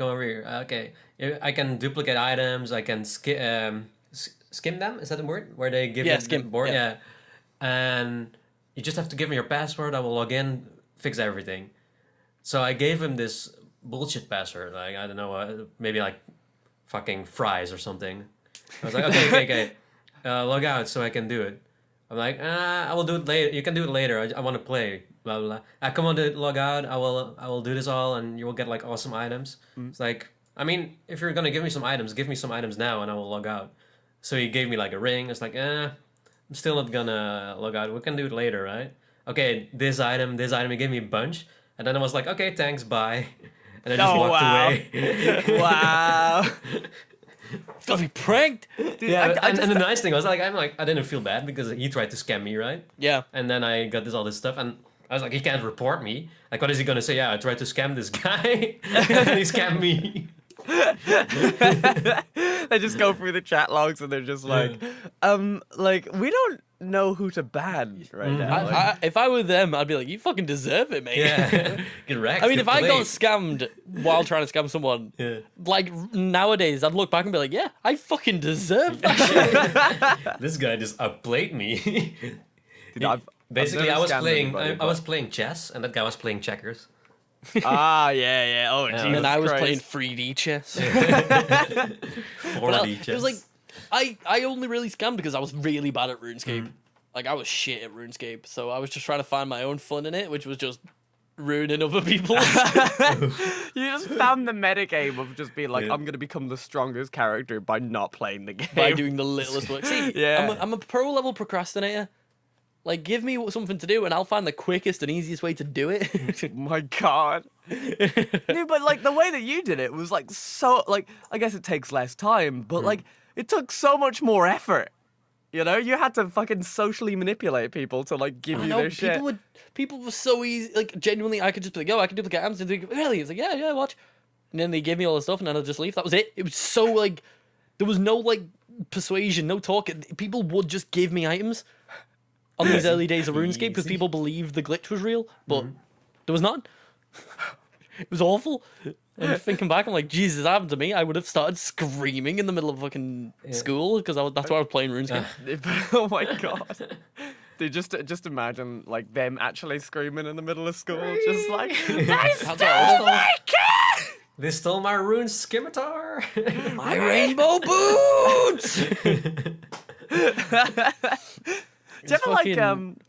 Okay, I can duplicate items. I can skim them. Is that the word? Where they give you skim. the board? Yeah. And you just have to give me your password. I will log in, fix everything. So I gave him this bullshit password. Like, I don't know, maybe like fucking fries or something. I was like, okay. Log out so I can do it. I'm like, I will do it later. You can do it later. I want to play. Blah blah. I come on to log out. I will do this all, and you will get like awesome items. It's like, I mean, if you're gonna give me some items, give me some items now, and I will log out. So he gave me like a ring. It's like, I'm still not gonna log out. We can do it later, right? Okay, this item. He gave me a bunch, and then I was like, okay, thanks, bye, and I just walked away. Wow. Got me pranked. Dude, yeah, and the nice thing was I didn't feel bad because he tried to scam me, right? Yeah. And then I got all this stuff, and I was like, he can't report me. Like, what is he gonna say? Yeah, I tried to scam this guy, and he scammed me. They just go through the chat logs and they're just like, we don't know who to ban right now. If I were them, I'd be like, you fucking deserve it, mate. Yeah, get wrecked. I mean, if I got scammed while trying to scam someone, like nowadays, I'd look back and be like, yeah, I fucking deserve that shit. This guy just outplayed me. Dude, basically, I was playing chess, and that guy was playing checkers. Yeah. Oh, Jesus and then I was Christ. playing 3D chess. 4D chess. It was like, I only really scammed because I was really bad at RuneScape. Like, I was shit at RuneScape, so I was just trying to find my own fun in it, which was just ruining other people's. You just found the metagame of just being like, I'm going to become the strongest character by not playing the game. By doing the littlest work. See, I'm a pro-level procrastinator. Like, give me something to do, and I'll find the quickest and easiest way to do it. Oh my God. Dude, but, like, the way that you did it was, like, so, like, I guess it takes less time, but, like, it took so much more effort. You know? You had to fucking socially manipulate people to, like, give you their shit. People were so easy. Like, genuinely, I could just be like, I can duplicate items. And think, really? It's like, yeah, watch. And then they gave me all the stuff, and then I'll just leave. That was it. It was so, like, there was no, like, persuasion, no talk. People would just give me items on these early days of RuneScape because people believed the glitch was real, but there was none. It was awful. And thinking back, I'm like, Jesus, that happened to me. I would have started screaming in the middle of fucking school because that's why I was playing RuneScape. Oh my god. Dude, just imagine like them actually screaming in the middle of school, just like they stole my cat! They stole my rune scimitar. My rainbow boots. Do you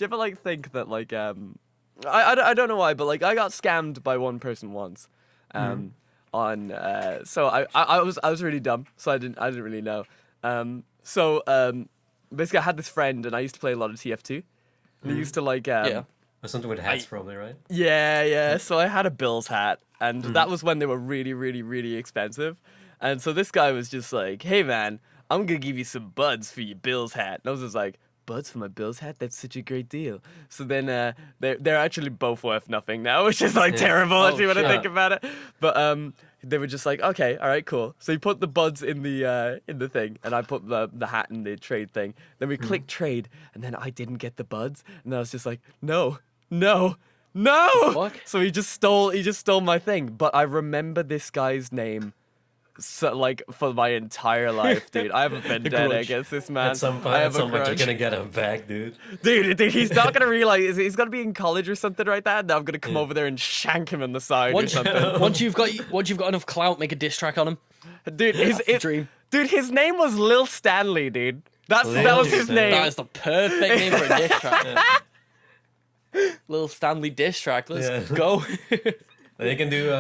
ever like think that like I don't know why, but like I got scammed by one person once. On so I was really dumb, so I didn't really know. Basically I had this friend and I used to play a lot of TF2. And he used to like Yeah. Or something with hats, probably, right? Yeah. So I had a Bills hat, and that was when they were really, really, really expensive. And so this guy was just like, "Hey man, I'm gonna give you some buds for your Bills hat." And I was just like, "Buds for my Bills hat? That's such a great deal." So then they're actually both worth nothing now, which is like terrible actually when I think about it. But they were just like, "Okay, all right, cool." So he put the buds in the thing, and I put the hat in the trade thing. Then we clicked trade, and then I didn't get the buds, and I was just like, "No." Fuck? So he just stole my thing. But I remember this guy's name, so like for my entire life, dude. I have a vendetta against this man. At some point, you're gonna get him back, dude. Dude, he's not gonna realize he's gonna be in college or something right now. And I'm gonna come over there and shank him in the side or something. Once you've got enough clout, make a diss track on him. Dude, dream. Dude, his name was Lil Stanley, dude. That was his name. That is the perfect name for a diss track. Little Stanley diss track. Let's go. They can do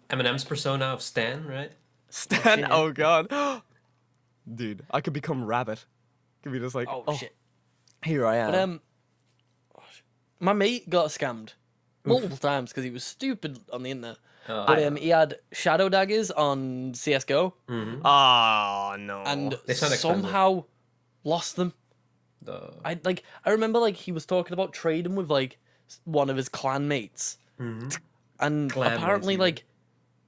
Eminem's persona of Stan, right? Stan, oh god. Dude, I could become Rabbit. Could be just like, oh shit. Here I am. But my mate got scammed multiple times because he was stupid on the internet. But he had shadow daggers on CS:GO. Oh no. And somehow lost them. I remember like he was talking about trading with like one of his clan mates, and apparently like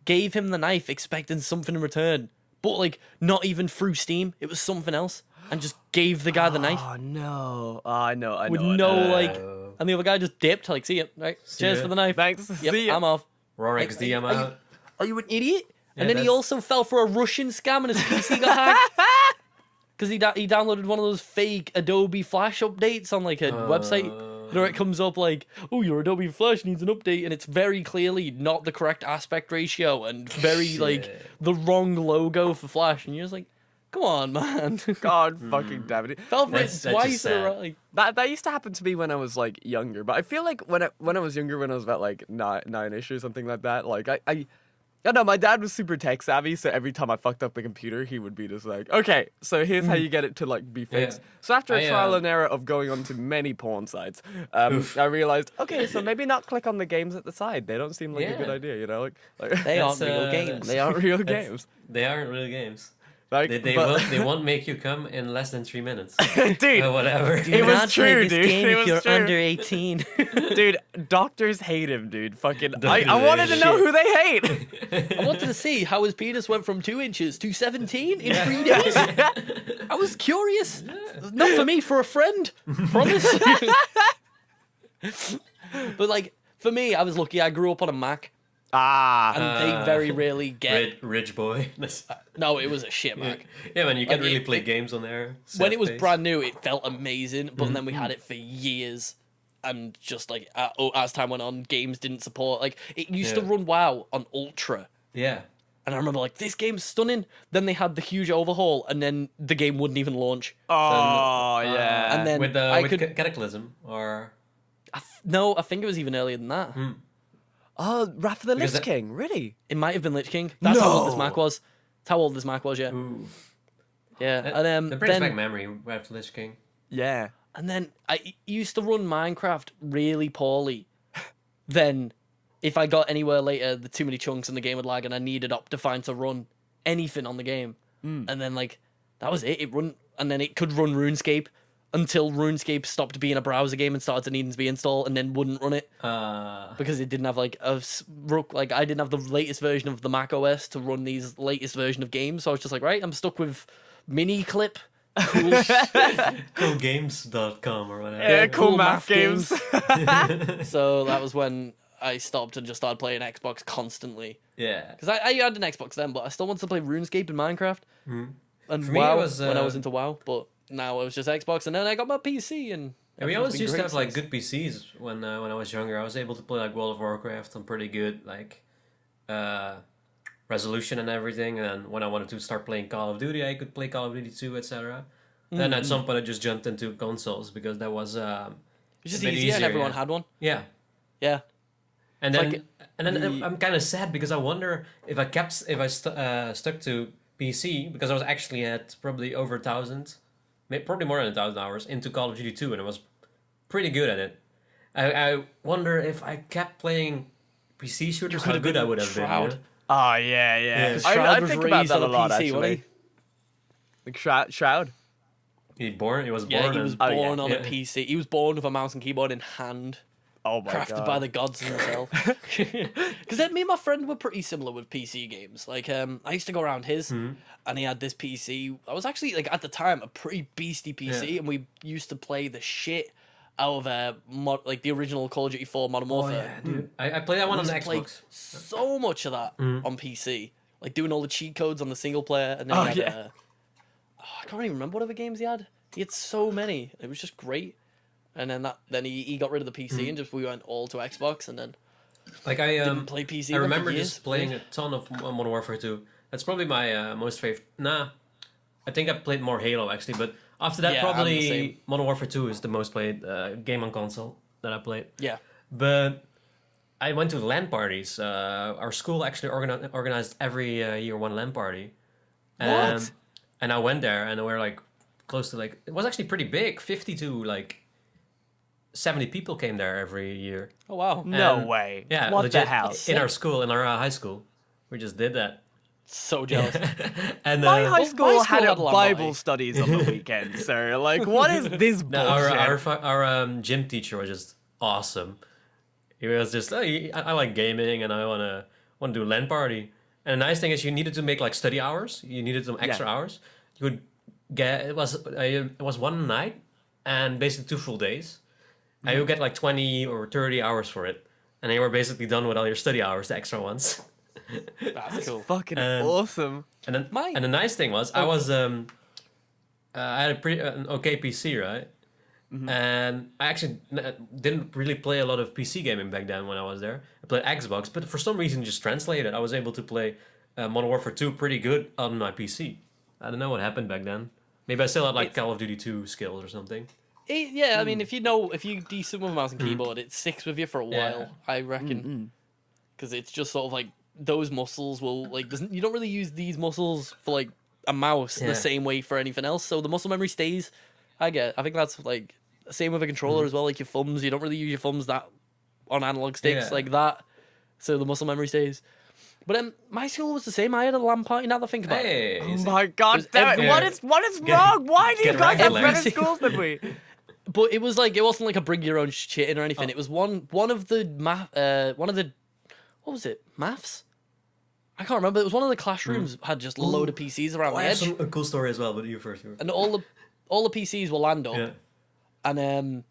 gave him the knife expecting something in return, but like not even through Steam. It was something else, and just gave the guy the knife. Oh no! I know. With no like, and the other guy just dipped. Like, see ya, right? Cheers for the knife. Thanks. Yep, See ya. I'm off. Rorex D, I'm out. Are you an idiot? Yeah, And then he also fell for a Russian scam and his PC got hacked. Because he downloaded one of those fake Adobe Flash updates on like a website. Where it comes up like, oh, your Adobe Flash needs an update, and it's very clearly not the correct aspect ratio and very like the wrong logo for Flash, and you're just like, come on, man. God fucking damn it. Fell for it twice in a row. Like, that used to happen to me when I was like younger, but I feel like when I was younger, when I was about like nine-ish or something like that, like I don't know, my dad was super tech savvy, so every time I fucked up the computer, he would be just like, okay, so here's how you get it to like be fixed. Yeah. So after a trial and error of going onto many porn sites, I realized, okay, so maybe not click on the games at the side. They don't seem like a good idea, you know? Like they aren't real games. They aren't real games. They aren't real games. Like, they won't make you come in less than 3 minutes. Dude, whatever. It was true, dude. Game It if was you're true. under 18. Dude, doctors hate him, dude. Fucking, I wanted to know who they hate. I wanted to see how his penis went from 2 inches to 17 in 3 days. I was curious. Not for me, for a friend. Promise. But like, for me, I was lucky. I grew up on a Mac. And they very rarely get Rich boy. No, it was a shit Mac. Yeah, man, you can't really play games on there. When it was brand new, it felt amazing, but then we had it for years, and just like as time went on, games didn't support. Like it used to run WoW on Ultra. Yeah. And I remember like, this game's stunning. Then they had the huge overhaul, and then the game wouldn't even launch. Oh yeah. And then with Cataclysm or no, I think it was even earlier than that. Oh, Wrath of the Lich King, really? It might have been Lich King. That's how old this Mac was. That's how old this Mac was, yeah. Ooh. Yeah, and that brings back memory. Wrath of the Lich King. Yeah. And then I used to run Minecraft really poorly. Then, if I got anywhere later, the too many chunks and the game would lag, and I needed Optifine to run anything on the game. And then like, that was it. And then it could run RuneScape until RuneScape stopped being a browser game and started needing to be installed, and then wouldn't run it because it didn't have like I didn't have the latest version of the Mac OS to run these latest version of games. So I was just like, right, I'm stuck with Miniclip. Cool. Coolgames.com or whatever. Yeah, cool math games. So that was when I stopped and just started playing Xbox constantly. Yeah. Because I had an Xbox then, but I still wanted to play RuneScape and Minecraft. And For me, WoW it was, when I was into WoW. But now it was just Xbox, and then I got my PC. And Yeah, we always used to have like since. good PCs when I was younger. I was able to play like World of Warcraft on pretty good like resolution and everything. And when I wanted to start playing Call of Duty, I could play Call of Duty 2, etc. Then at some point, I just jumped into consoles because that was It's just a bit easier, and easier, everyone yeah. had one. Yeah. Yeah. And It's then, like I'm kind of sad because I wonder if I stuck to PC, because I was actually at probably over 1,000, probably more than 1,000 hours into Call of Duty 2, and I was pretty good at it. I wonder if I kept playing PC shooters, how good I would have been. You Shroud. know? Oh yeah. Yeah. I was think about raised that on a lot PC, wasn't actually. he? Like Shroud. He was Yeah, born. he was and- Oh, yeah. born on a Yeah. PC. He was born with a mouse and keyboard in hand, Oh my crafted god. by the gods himself. Because then me and my friend were pretty similar with PC games. Like, I used to go around his, and he had this PC. I was actually, like, at the time, a pretty beastie PC, Yeah. and we used to play the shit out of, like, the original Call of Duty 4 Modern Oh Warfare. yeah, dude. I played that one We on the used to play Xbox. so much of that on PC. Like, doing all the cheat codes on the single player, and then Oh, he had, yeah. I can't even remember what other games he had. He had so many. It was just great. And then he got rid of the PC and just we went all to Xbox, and then Like I didn't play PC. I then for remember years. just playing a ton of Modern Warfare 2. That's probably my most favorite. Nah, I think I played more Halo actually, but after that, Yeah, I'm the probably same. Modern Warfare 2 is the most played game on console that I played. Yeah. But I went to LAN parties. Our school actually organized every year one LAN party. What? And I went there, and we were like close to like, it was actually pretty big. 50 to like 70 people came there every year. Oh wow. No And- way. Yeah, What legit, the hell? in our school, in our high school, we just did that. So jealous. And My high my school had school had a LAN Bible party. studies on the weekend, sir. Like, what is this no, bullshit? our gym teacher was just awesome. He was just, oh, I like gaming, and I wanna do a LAN party. And the nice thing is, you needed to make like study hours. You needed some extra hours. You would get it was one night, and basically 2 full days. And you would get like 20 or 30 hours for it, and then you were basically done with all your study hours, the extra ones. That's cool. Fucking Um, awesome. And then, My- and the nice thing was, I was I had an okay PC, right? And I actually didn't really play a lot of PC gaming back then when I was there. I played Xbox, but for some reason, just translated. I was able to play Modern Warfare 2 pretty good on my PC. I don't know what happened back then. Maybe I still had like Call of Duty 2 skills or something. Yeah, I mean, if you decent with a mouse and keyboard, it sticks with you for a while. Yeah. I reckon. Because it's just sort of like those muscles will like you don't really use these muscles for like a mouse Yeah. the same way for anything else. So the muscle memory stays. I think that's like same with a controller as well. Like your thumbs, you don't really use your thumbs that on analog sticks Yeah. like that. So the muscle memory stays. But my school was the same. I had a LAN party. Now that I think about it. Hey, Oh my god was damn it. everywhere. What is wrong? Why do you get guys have right, better Lex. schools than we? But it was like it wasn't like a bring your own shit in or anything. It was one of the what was it? Maths? I can't remember. It was one of the classrooms had just a load of PCs around the I have edge, a cool story as well, but you first. and all the PCs were land up, Yeah. and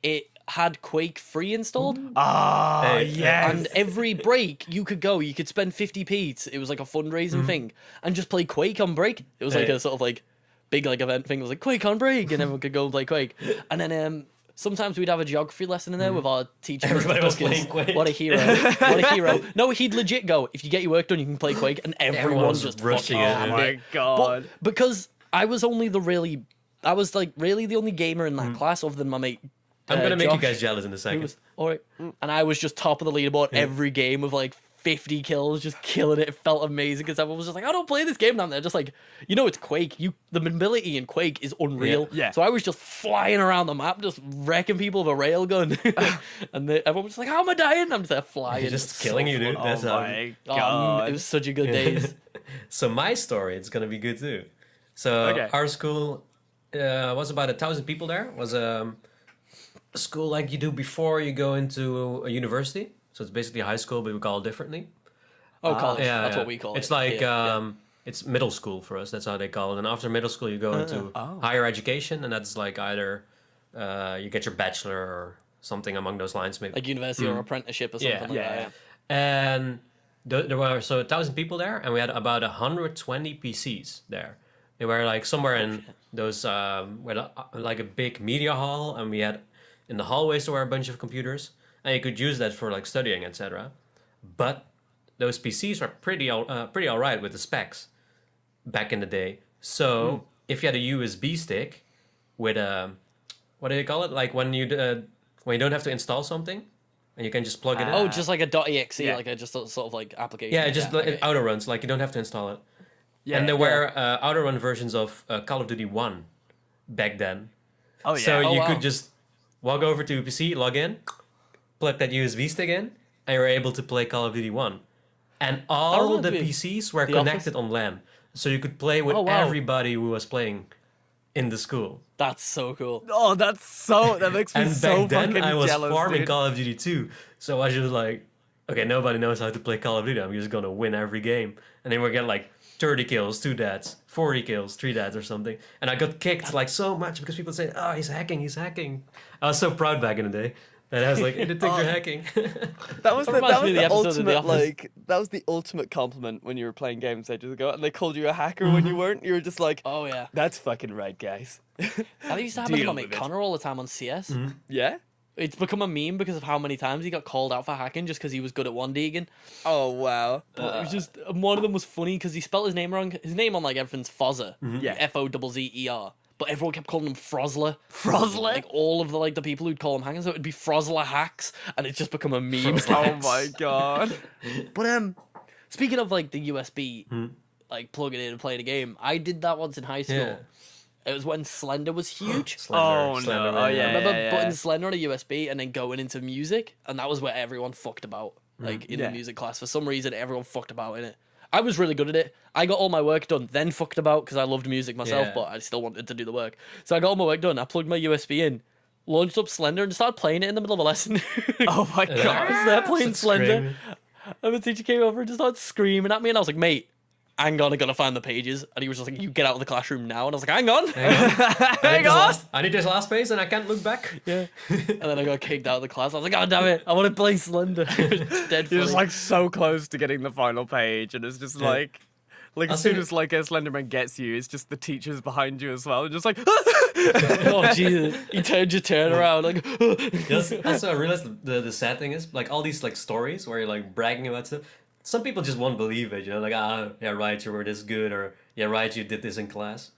it had Quake 3 installed. Oh, Hey, yes. And every break you could spend 50p. It was like a fundraising thing, and just play Quake on break. It was like Hey. a sort of like big like event thing. It was like Quake on break, and everyone could go and play Quake. And then sometimes we'd have a geography lesson in there with our teacher. Everybody was Mr. playing Buckins. Quake. What a hero! What a hero! No, he'd legit go. If you get your work done, you can play Quake, and everyone was just rushing fucking it, Oh yeah. my god. But because I was like really the only gamer in that class other than my mate. I'm gonna make you Josh, guys jealous in a who second. was alright, and I was just top of the leaderboard every game with like 50 kills, just killing it. It felt amazing because everyone was just like, I don't play this game. And I'm there just like, it's Quake. The mobility in Quake is unreal. Yeah. So I was just flying around the map, just wrecking people with a railgun. And everyone was just like, how am I dying? I'm just there flying. You're just It's killing so you, dude. fun. That's Oh my Oh, god. it was such a good days. So my story, it's gonna be good too. So Okay. our school was about 1,000 people there. It was a school like you do before you go into a university. So it's basically high school, but we call it differently. Oh, college. Yeah, That's yeah. what we call it. It's like Yeah. it's middle school for us. That's how they call it. And after middle school, you go into higher education, and that's like either you get your bachelor or something along those lines, maybe. Like university or apprenticeship or something like that. Yeah. And there were 1,000 people there, and we had about 120 PCs there. They were like somewhere in those like a big media hall, and we had in the hallways there were a bunch of computers, and you could use that for like studying, etc. But those PCs were pretty alright with the specs back in the day. So if you had a USB stick with a what do you call it? Like when you don't have to install something, and you can just plug it in. Oh, just like a .exe, like a just a sort of like application. Yeah, just it auto runs. Like you don't have to install it. Yeah, and there were auto run versions of Call of Duty 1 back then. Oh yeah. So you could just walk over to a PC, log in, plug that USB stick in, and you're able to play Call of Duty 1. And all the PCs were connected on LAN. So you could play with everybody who was playing in the school. That's so cool. Oh, that makes me so fucking jealous. And back then I was farming dude. Call of Duty 2. So I was just like, okay, nobody knows how to play Call of Duty. I'm just gonna win every game. And then we'll get like 30 kills, 2 dads, 40 kills, 3 dads or something. And I got kicked like so much because people say, oh, he's hacking. I was so proud back in the day. And I was like, hey, you're hacking. That was the ultimate like that was the ultimate compliment when you were playing games ages ago, and they called you a hacker when you weren't. You were just like, oh yeah, that's fucking right, guys. That used to happen to my mate Connor all the time on CS. Yeah, it's become a meme because of how many times he got called out for hacking just because he was good at one digging. Oh wow! But it was just one of them was funny because he spelled his name wrong. His name on like everything's Fozzer, Fozzer. But everyone kept calling him Frozler. Like all of the people who'd call him hackers, so it'd be Frozler hacks, and it's just become a meme. Oh my god! But speaking of like the USB, like plugging in and playing a game, I did that once in high school. Yeah. It was when Slender was huge. Slender, no! Oh yeah! I remember putting Slender on a USB and then going into music, and that was where everyone fucked about. Like in the music class, for some reason, everyone fucked about in it. I was really good at it. I got all my work done, then fucked about because I loved music myself, but I still wanted to do the work. So I got all my work done. I plugged my USB in, launched up Slender, and started playing it in the middle of a lesson. Oh my god! I was there playing Slender, and the teacher came over and just started screaming at me, and I was like, "Mate, hang on, I gotta find the pages." And he was just like, "You get out of the classroom now." And I was like, "Hang on, hang on. I need this last page, and I can't look back." Yeah. And then I got kicked out of the class. I was like, "God damn it, I want to play Slender." Dead. You're just like so close to getting the final page, and it's just like as soon as like a Slenderman gets you, it's just the teachers behind you as well, and just like, oh Jesus! He turned your turn around like. Also, I realized the sad thing is like all these like stories where you're like bragging about stuff. Some people just won't believe it, you know, like, yeah, right, you were this good, or yeah, right, you did this in class.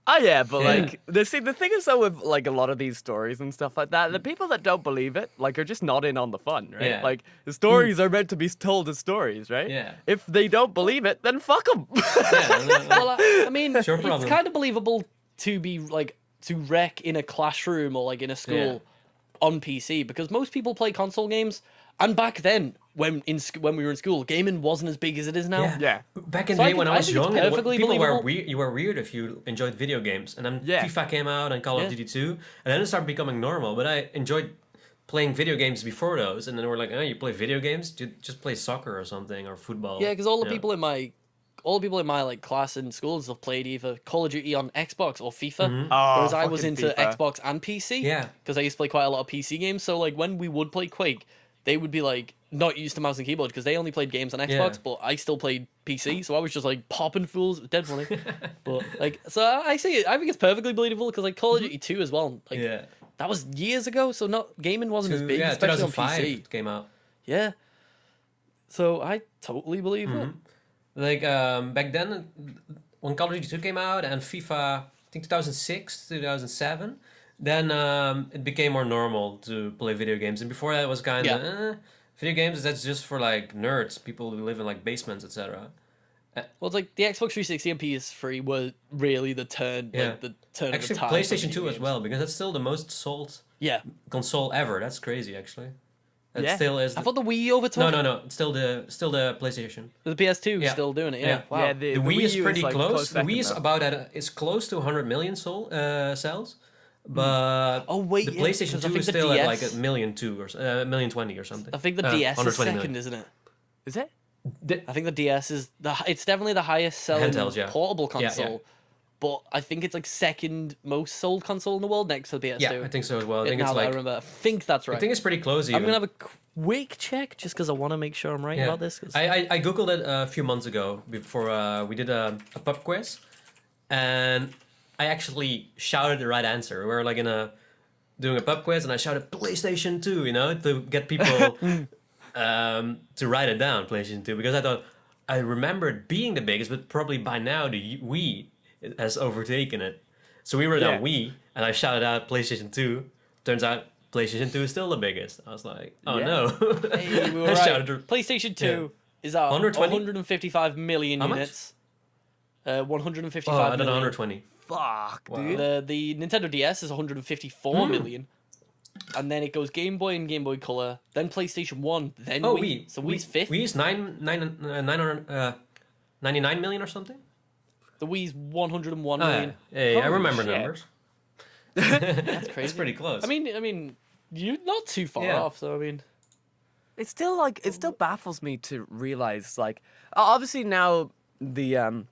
Oh yeah, but like the thing is though with like a lot of these stories and stuff like that, the people that don't believe it like are just not in on the fun, right? Yeah. Like the stories are meant to be told as stories, right? Yeah. If they don't believe it, then fuck them. Well, I mean, Sure it's problem. kind of believable to be like to wreck in a classroom or like in a school on PC because most people play console games. And back then, when we were in school, gaming wasn't as big as it is now. Yeah. Back in the day when I was young, perfectly people were believable. weird. You were weird if you enjoyed video games, and then Yeah. FIFA came out and Call of Duty 2, and then it started becoming normal. But I enjoyed playing video games before those, and then we're like, oh, you play video games? You just play soccer or something or football. Yeah, because all the people in my like class and schools have played either Call of Duty on Xbox or FIFA, whereas I was fucking into FIFA. Xbox and PC. Yeah. Because I used to play quite a lot of PC games. So like when we would play Quake, they would be like not used to mouse and keyboard because they only played games on Xbox, but I still played PC, so I was just like popping fools. Dead funny. But like, so I see it. I think it's perfectly believable because like Call of Duty 2 as well. Like that was years ago, so not gaming wasn't as big, especially on 2005 PC. came out. Yeah. So I totally believe it. Like back then, when Call of Duty 2 came out and FIFA, I think 2006, 2007, then it became more normal to play video games. And before that, it was kind of video games. That's just for like nerds, people who live in like basements, etc. Well, it's like the Xbox 360 and PS3 were really the turn, like the turn Actually, of the tide. PlayStation 2 as well, because that's still the most sold console ever. That's crazy, actually. It still is. I thought the Wii overtook. No. It's still the PlayStation. The PS2 still doing it. Yeah. Wow. Yeah, The Wii is pretty like close. The Wii is second, about is close to 100 million sales. But Oh wait, the PlayStation 2 'cause I think is the still at DS like 1 million 2 or 1,020,000 or something. I think the DS is 120 second, million. isn't it? Is it? I think the DS is it's definitely the highest selling Handhelds, yeah. portable console. but I think it's like second most sold console in the world next to the PS2. Yeah, I think so as well. I think now it's that I like remember, I think that's right. I think it's pretty close. Even. I'm gonna have a quick check just because I want to make sure I'm right about this. 'Cause... I googled it a few months ago before we did a pub quiz, and I actually shouted the right answer. We were like doing a pub quiz, and I shouted PlayStation 2, to get people to write it down, PlayStation 2, because I thought I remembered being the biggest, but probably by now the Wii has overtaken it. So we were down Wii, and I shouted out PlayStation 2. Turns out PlayStation 2 is still the biggest. I was like, oh no. Hey, we were right. PlayStation 2 is at 155 million units. 155 I don't know, million. 120. Fuck, dude. The Nintendo DS is 154 million. And then it goes Game Boy and Game Boy Color, then PlayStation 1, then Wii. So Wii's fifth. Wii's 999 million or something? The Wii's 101 million. Hey, I remember numbers. That's crazy. It's pretty close. I mean, you're not too far off, so I mean... It still baffles me to realize, like, obviously now the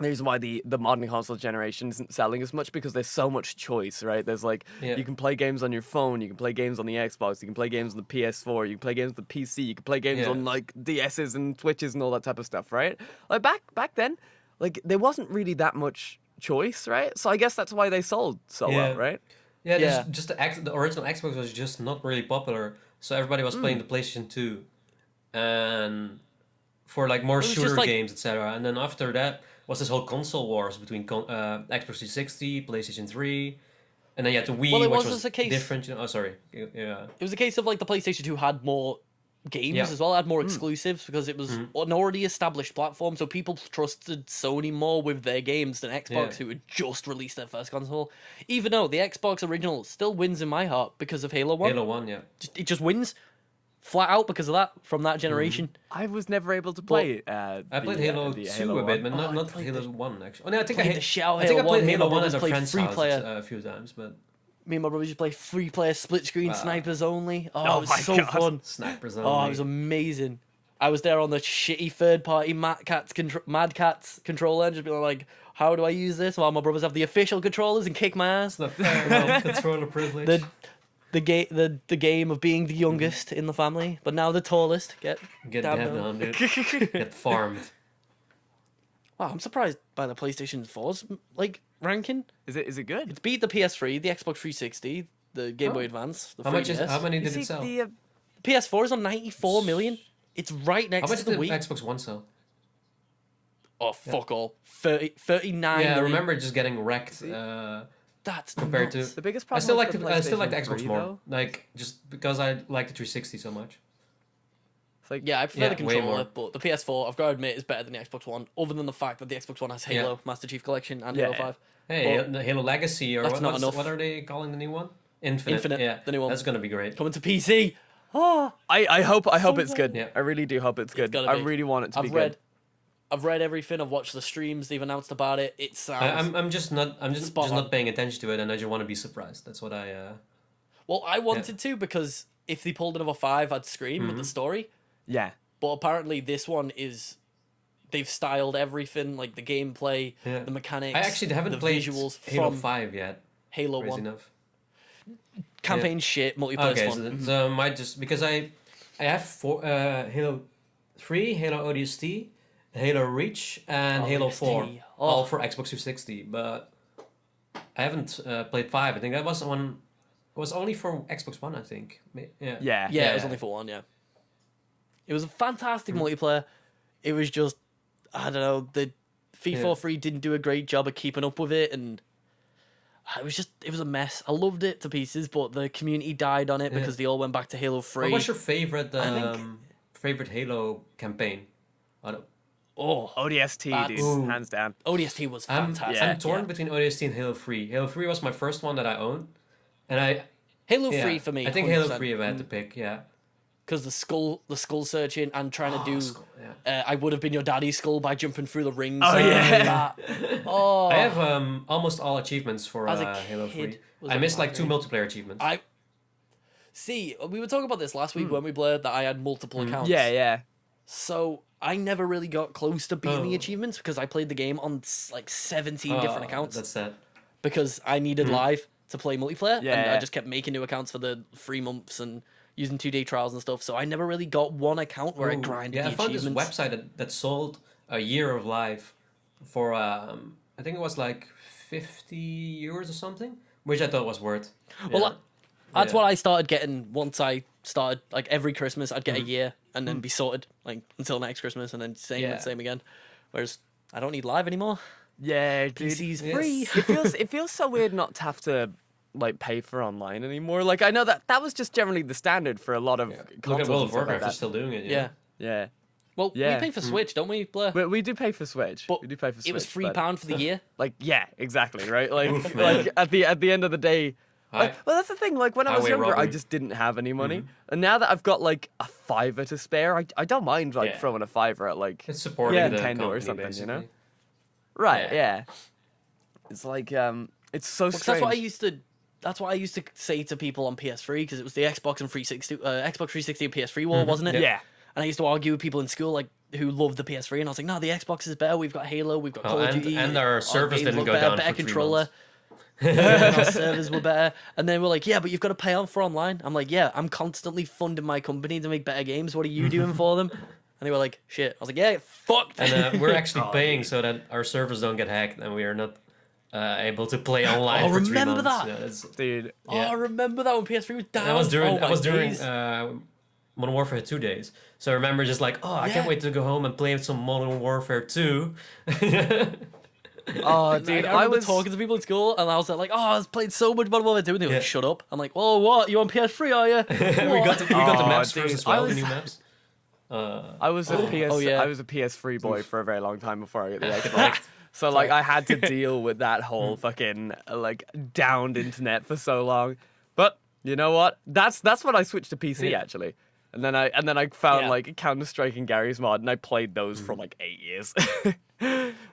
reason why the modern console generation isn't selling as much because there's so much choice, right? There's like, you can play games on your phone, you can play games on the Xbox, you can play games on the PS4, you can play games on the PC, you can play games on like DSs and Twitches and all that type of stuff, right? Like back then, like there wasn't really that much choice, right? So I guess that's why they sold so well, right? Yeah. Just the original Xbox was just not really popular, so everybody was playing the PlayStation 2, and for like more shooter games, etc. And then after that was this whole console wars between Xbox 360, PlayStation 3, and then you had the Wii, which was different. Oh, sorry. Yeah. It was a case of like the PlayStation 2 had more games as well, had more exclusives because it was an already established platform, so people trusted Sony more with their games than Xbox, who had just released their first console. Even though the Xbox original still wins in my heart because of Halo 1. Halo 1, It just wins. Flat out because of that, from that generation. I was never able to play. I played Halo 2 a bit, but not Halo 1 actually. Oh no, I think I played Halo 1 at a friend's house a few times, but me and my brothers used to play free-player split-screen snipers only. Oh, it was so fun. Snipers only. Oh, it was amazing. I was there on the shitty third-party Mattjax controller, and just being like, "How do I use this?" While my brothers have the official controllers and kick my ass. The fair controller privilege. The game of being the youngest in the family, but now the tallest. Get dabbed on, dude. Get farmed. Wow, I'm surprised by the PlayStation 4's ranking. Is it good? It's beat the PS3, the Xbox 360, the Game Boy Advance. The how many did it sell? The PS4 is on 94 million. It's right next to the Wii. How much did the Xbox One sell? Oh, fuck all. 39 Yeah, I million. remember just getting wrecked. That's compared nuts. The biggest problem. I still like the Xbox 3, more, though. like just because I like the 360 so much. It's like, I prefer the way controller, more. but the PS4, I've got to admit, is better than the Xbox One. Other than the fact that the Xbox One has Halo, Master Chief Collection, and Halo 5. Hey, But the Halo Legacy or that's not enough. what are they calling the new one? Infinite. Yeah, the new one. That's gonna be great. Coming to PC. Oh, I hope it's good. Yeah. I really do hope it's good. gotta I be. really want it to be good. I've read everything. I've watched the streams. They've announced about it. It sounds. I'm just not on. paying attention to it, and I just want to be surprised. That's what I. Well, I wanted to because if they pulled another 5, I'd scream with the story. Yeah. But apparently, this one is. They've styled everything, like the gameplay, the mechanics. I actually haven't played visuals Halo from 5 yet. Halo Crazy 1. enough. Campaign shit, multiplayer fun. So I might just because I have Halo 3, Halo ODST, Halo Reach, and Halo 4, all for Xbox 360. But I haven't played 5. I think that was on. It was only for Xbox One, I think. Yeah, it was only for one. Yeah, it was a fantastic multiplayer. It was just, I don't know, the FIFA 3 didn't do a great job of keeping up with it, and it was a mess. I loved it to pieces, but the community died on it because they all went back to Halo 3. What was your favorite favorite Halo campaign? ODST, dude, hands down. ODST was fantastic. I'm torn between ODST and Halo 3. Halo 3 was my first one that I owned, and Halo 3 for me. I think 100%. Halo 3 if I had to pick, because the skull searching and trying to do I would have been your daddy's skull by jumping through the rings. Oh yeah. I have almost all achievements for As a Halo 3. kid, I missed like 2 multiplayer achievements. See, we were talking about this last week when we blurred that I had multiple accounts. Yeah. So I never really got close to beating the achievements because I played the game on like 17 different accounts. That's sad. Because I needed live to play multiplayer, and I Yeah. just kept making new accounts for the 3 months and using 2-day trials and stuff. So I never really got one account where I grinded Yeah, the I found this achievements. website that sold a year of live for I think it was like 50 euros or something, which I thought was worth. Well, Yeah. that's Yeah. what I started getting once I started. Like every Christmas, I'd get a year and then be sorted like until next Christmas, and then same Yeah. and same again. Whereas I don't need live anymore. Yeah, dude. PC's Yes. free. It feels so weird not to have to like pay for online anymore. Like I know that was just generally the standard for a lot of Look at consoles World and of stuff like Warcraft, they're that. still doing it. Yeah. Yeah, Well, Yeah. we pay for Switch, don't we, Blair? we do pay for Switch. But we do pay for Switch. it was but, £3 for the year. Like yeah, exactly, right? Like Oof, man. like at the end of the day. Hi. Well, that's the thing. Like when I was Highway younger, I robbery. just didn't have any money, and now that I've got like a $5 to spare, I don't mind like Yeah. throwing a $5 at like It's supporting Yeah. the Nintendo or company, something, you know? basically. right, Yeah. yeah. It's like it's so Well, 'cause strange. that's what I used to. That's what I used to say to people on PS3 because it was the Xbox and 360, Xbox 360 and PS3 war, wasn't it? Yeah. And I used to argue with people in school like who loved the PS3, and I was like, no, the Xbox is better. We've got Halo, we've got Call of and- Duty, and our servers games didn't look go better, down better for 3 controller. months. And our servers were better, and then we're like, yeah, but you've got to pay on for online. I'm like, yeah, I'm constantly funding my company to make better games. What are you doing for them? And they were like, shit. I was like, yeah, fuck. And we're actually paying so that our servers don't get hacked and we are not able to play online Oh, for 3 remember months. that? Yeah, it's- Dude. Oh, I remember that when PS3 was down. that was during Oh, that was my during days. Modern Warfare 2 days. So I remember just like, oh, I can't Yeah. wait to go home and play some Modern Warfare 2. Oh, Like, dude, I I remember was talking to people at school, and I was like, "Oh, I was playing so much Modern Warfare 2," and they were like, Yeah. "Shut up!" I'm like, "Oh, what? You on PS3, are you?" we got the Oh, maps dude, first as I well, the was- new maps. I was a PS Oh, yeah. I was a PS3 boy for a very long time before I got the Xbox. So like I had to deal with that whole fucking like downed internet for so long. But you know what? That's when I switched to PC Yeah. actually. And then I found Yeah. like Counter-Strike and Gary's Mod and I played those for like 8 years.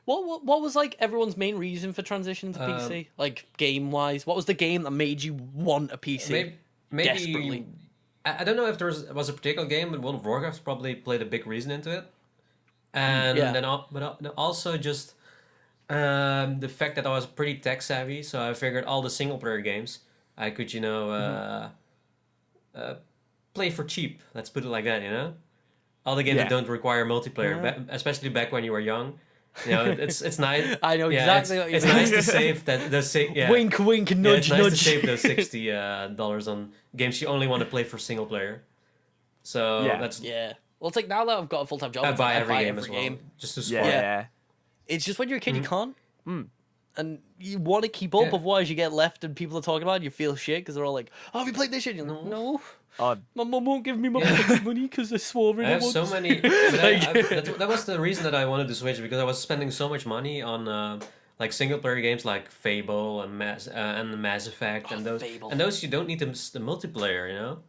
What was like everyone's main reason for transitioning to PC? Like game wise, what was the game that made you want a PC? Maybe Desperately. I don't know if there was a particular game, but World of Warcraft probably played a big reason into it. And Yeah. then also just the fact that I was pretty tech savvy, so I figured all the single player games I could, play for cheap. Let's put it like that, you know. All the games Yeah. that don't require multiplayer, especially back when you were young. You know, it's nice. I know yeah, exactly what you it's mean. nice to save yeah. Wink, wink, Yeah, nudge, it's nice nudge. to save those $60 on games you only want to play for single player. So Yeah. that's Yeah. Well, it's like now that I've got a full time job, I it's buy like, every game as well, just to yeah. support. yeah. It's just when you're a kid, you can't. Mm. And you want to keep up, Yeah. otherwise you get left and people are talking about it, you feel shit because they're all like, "Oh, have you played this shit?" You're like, no. Oh, My mum won't give me my pocket money because I swore in I have it so once." many. That was the reason that I wanted to switch, because I was spending so much money on like single player games like Fable and Mass Effect and those. Fable. And those you don't need the multiplayer, you know.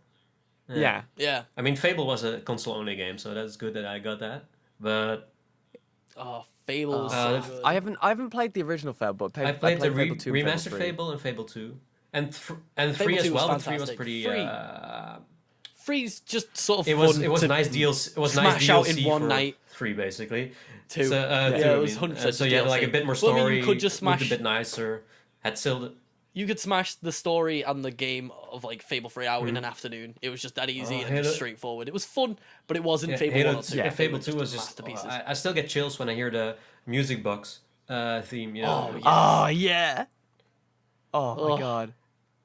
yeah. Yeah. I mean, Fable was a console only game, so that's good that I got that. But Oh, Fable was Uh, so good. I haven't played the original Fable, but I played the Fable 2 and remastered 3. Fable and Fable 2. And Fable 3 as 2 was well, but 3 was fantastic. pretty. 3. Three's just sort of It fun was to nice deals. It was smash nice out DLC in one for night. 3 basically. Two. So, Yeah, two, it I was mean. 100% So you had like a DLC. bit more Well, I story. mean, you could just looked smash- a bit nicer. Had still. You could smash the story and the game of like Fable 3 out in an afternoon. It was just that easy and Halo- just straightforward. It was fun, but it wasn't Yeah, Fable Halo, 1 or 2. yeah, Fable 2 just was just. masterpieces. I still get chills when I hear the music box theme. You know. Oh, yeah. Oh yeah. Oh my Ugh. god.